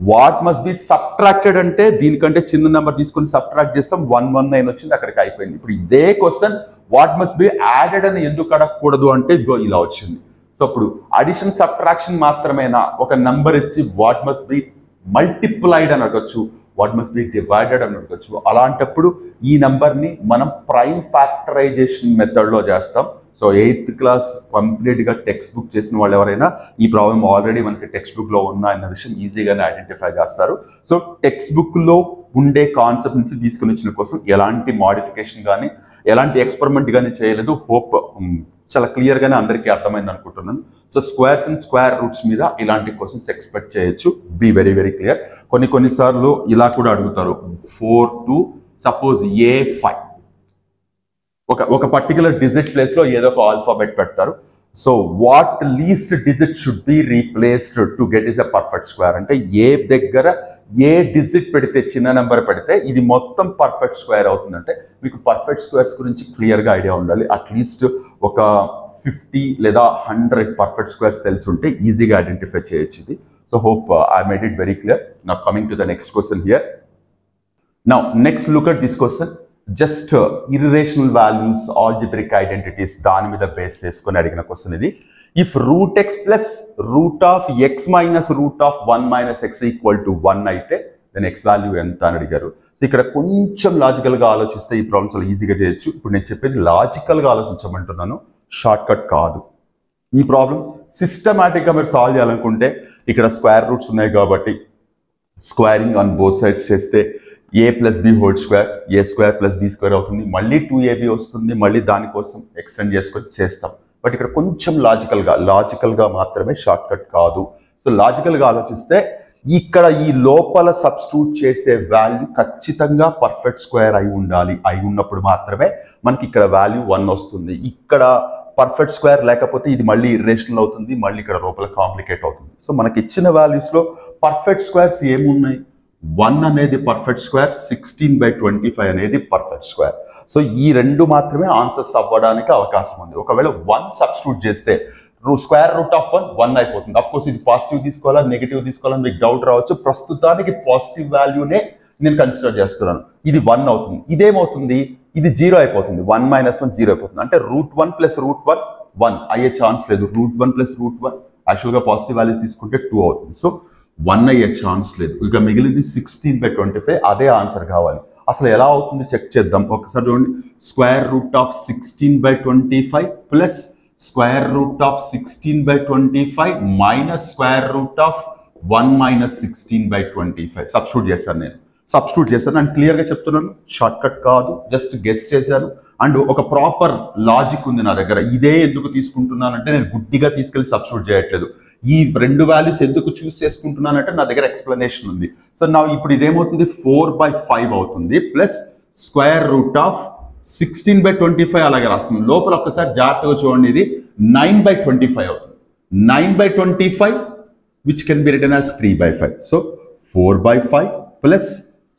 what must be subtracted అంటే దీనికంటే చిన్న నెంబర్ తీసుకొని సబ్ట్రాక్ట్ చేస్తాం, 119 వచ్చింది, అక్కడికి అయిపోయింది. ఇప్పుడు ఇదే question what must be added అని ఎందుకు అడగకూడదు అంటే ఇలా వచ్చింది. సో ఇప్పుడు అడిషన్ సబ్ట్రాక్షన్ మాత్రమేనా, ఒక నెంబర్ ఇచ్చి వాట్ మస్ట్ బి మల్టిప్లైడ్ అని అడగచ్చు, వాట్ మస్ట్ బి డివైడెడ్ అని అడగచ్చు. అలాంటప్పుడు ఈ నెంబర్ని మనం ప్రైమ్ ఫ్యాక్టరైజేషన్ మెథడ్లో చేస్తాం. సో 8th క్లాస్ కంప్లీట్గా టెక్స్ట్ బుక్ చేసిన వాళ్ళు ఎవరైనా ఈ ప్రాబ్లం ఆల్రెడీ మనకి టెక్స్ట్ బుక్లో ఉన్నా అన్న విషయం ఈజీగానే ఐడెంటిఫై చేస్తారు. సో టెక్స్ట్ బుక్లో ఉండే కాన్సెప్ట్ నుంచి తీసుకుని వచ్చిన కోసం ఎలాంటి మోడిఫికేషన్ కానీ ఎలాంటి ఎక్స్పెరిమెంట్ కానీ చేయలేదు. హోప్ చాలా క్లియర్గానే అందరికీ అర్థమైంది అనుకుంటున్నాను. So squares and square roots మీద ఇలాంటి క్వశ్చన్స్ ఎక్స్పెక్ట్ చేయొచ్చు. Be very very clear. కొన్నిసార్లు ఇలా కూడా అడుగుతారు, 4 to సపోజ్ A5 ఒక పర్టికులర్ డిజిట్ ప్లేస్లో ఏదో ఒక ఆల్ఫాబెట్ పెడతారు. So what least digit should be replaced to get is a perfect square అంటే ఏ దగ్గర ఏ డిజిట్ పెడితే చిన్న నెంబర్ పెడితే ఇది మొత్తం పర్ఫెక్ట్ స్క్వేర్ అవుతుందంటే మీకు పర్ఫెక్ట్ స్క్వేర్స్ గురించి క్లియర్గా ఐడియా ఉండాలి. అట్లీస్ట్ ఒక 50 లేదా 100 పర్ఫెక్ట్ స్క్వేర్స్ తెలిసి ఉంటే ఈజీగా ఐడెంటిఫై చేయొచ్చు ఇది. So hope I made it very clear. Now coming to the next question here. Now next look at this question. Just irrational values, algebraic identities దాని మీద బేస్ చేసుకొని అడిగిన క్వశ్చన్ ఇది. If root x plus root of x minus root of 1 minus x equal to 1 అయితే then x వాల్యూ ఎంత అని అడిగారు. సో ఇక్కడ కొంచెం లాజికల్గా ఆలోచిస్తే ఈ ప్రాబ్లమ్స్ చాలా ఈజీగా చేయొచ్చు. ఇప్పుడు నేను చెప్పేది లాజికల్గా ఆలోచించమంటున్నాను, షార్ట్ కట్ కాదు. ఈ ప్రాబ్లం సిస్టమాటిక్గా మీరు సాల్వ్ చేయాలనుకుంటే ఇక్కడ స్క్వేర్ రూట్స్ ఉన్నాయి కాబట్టి స్క్వేరింగ్ ఆన్ బోత్ సైడ్స్ చేస్తే a ప్లస్ బి whole square a square plus బి స్క్వేర్ అవుతుంది, మళ్ళీ 2ab వస్తుంది, మళ్ళీ దానికోసం ఎక్స్టెండ్ చేసుకొని చేస్తాం. బట్ ఇక్కడ కొంచెం లాజికల్గా మాత్రమే షార్ట్ కట్ కాదు. సో లాజికల్గా ఆలోచిస్తే ఇక్కడ ఈ లోపల సబ్స్టిట్యూట్ చేసే వాల్యూ ఖచ్చితంగా పర్ఫెక్ట్ స్క్వేర్ అయి ఉండాలి. అయి ఉన్నప్పుడు మాత్రమే మనకి ఇక్కడ వాల్యూ 1 వస్తుంది. ఇక్కడ పర్ఫెక్ట్ స్క్వేర్ లేకపోతే ఇది మళ్ళీ ఇర్రేషనల్ అవుతుంది, మళ్ళీ ఇక్కడ లోపల కాంప్లికేట్ అవుతుంది. సో మనకి ఇచ్చిన వాల్యూస్లో పర్ఫెక్ట్ స్క్వేర్స్ ఏమున్నాయి? 1 అనేది పర్ఫెక్ట్ స్క్వేర్, 16/25 అనేది పర్ఫెక్ట్ స్క్వేర్. సో ఈ రెండు మాత్రమే ఆన్సర్స్ అవ్వడానికి అవకాశం ఉంది. ఒకవేళ 1 సబ్స్టిట్యూట్ చేస్తే స్క్వేర్ రూట్ ఆఫ్ 1 అయిపోతుంది. అఫ్కోర్స్ ఇది పాజిటివ్ తీసుకోవాలా నెగిటివ్ తీసుకోవాలని మీకు డౌట్ రావచ్చు. ప్రస్తుతానికి పాజిటివ్ వాల్యూనే నేను కన్సిడర్ చేస్తున్నాను. ఇది 1 అవుతుంది. ఇదేమవుతుంది? ఇది 0 అయిపోతుంది. 1 - 1 0 అయిపోతుంది. అంటే √1 + √1 1 అయ్యే ఛాన్స్ లేదు. √1 + √1 యాక్చువల్గా పాజిటివ్ వాల్యూస్ తీసుకుంటే 2 అవుతుంది. సో 1 అయ్యే ఛాన్స్ లేదు. ఇక మిగిలింది 16/25. అదే ఆన్సర్ కావాలి. అసలు ఎలా అవుతుంది చెక్ చేద్దాం. ఒకసారి చూడండి. Square root of 16/25 plus square root of 16/25 minus square root of 1 - 16/25 substitute చేశాను అండ్ క్లియర్గా చెప్తున్నాను, షార్ట్ కట్ కాదు, జస్ట్ గెస్ చేశాను. అండ్ ఒక ప్రాపర్ లాజిక్ ఉంది నా దగ్గర. ఇదే ఎందుకు తీసుకుంటున్నానంటే నేను గుడ్డిగా తీసుకెళ్ళి సబ్స్టిట్యూట్ చేయట్లేదు. ఈ రెండు వాల్యూస్ ఎందుకు చూస్ చేసుకుంటున్నానంటే నా దగ్గర ఎక్స్ప్లెనేషన్ ఉంది. సో నా ఇప్పుడు ఇదేమవుతుంది? 4/5 అవుతుంది ప్లస్ స్క్వేర్ రూట్ ఆఫ్ 16/25 అలాగే రాస్తుంది. లోపల ఒక్కసారి జాగ్రత్తగా చూడండి, ఇది 9/25 అవుతుంది. 9/25 which can be written as 3/5. So 4/5 plus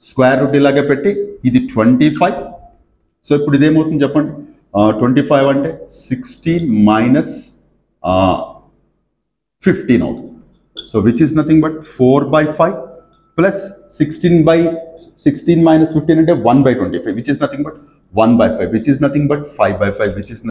square root ఇలాగే పెట్టి ఇది 25. సో ఇప్పుడు ఇదేమవుతుంది చెప్పండి? 25 అంటే 16 - 15 అవుతుంది. So which is nothing but 4/5 plus 16 - 15 అంటే 1/25 which is nothing but 1/5 which is nothing but 5/5 which is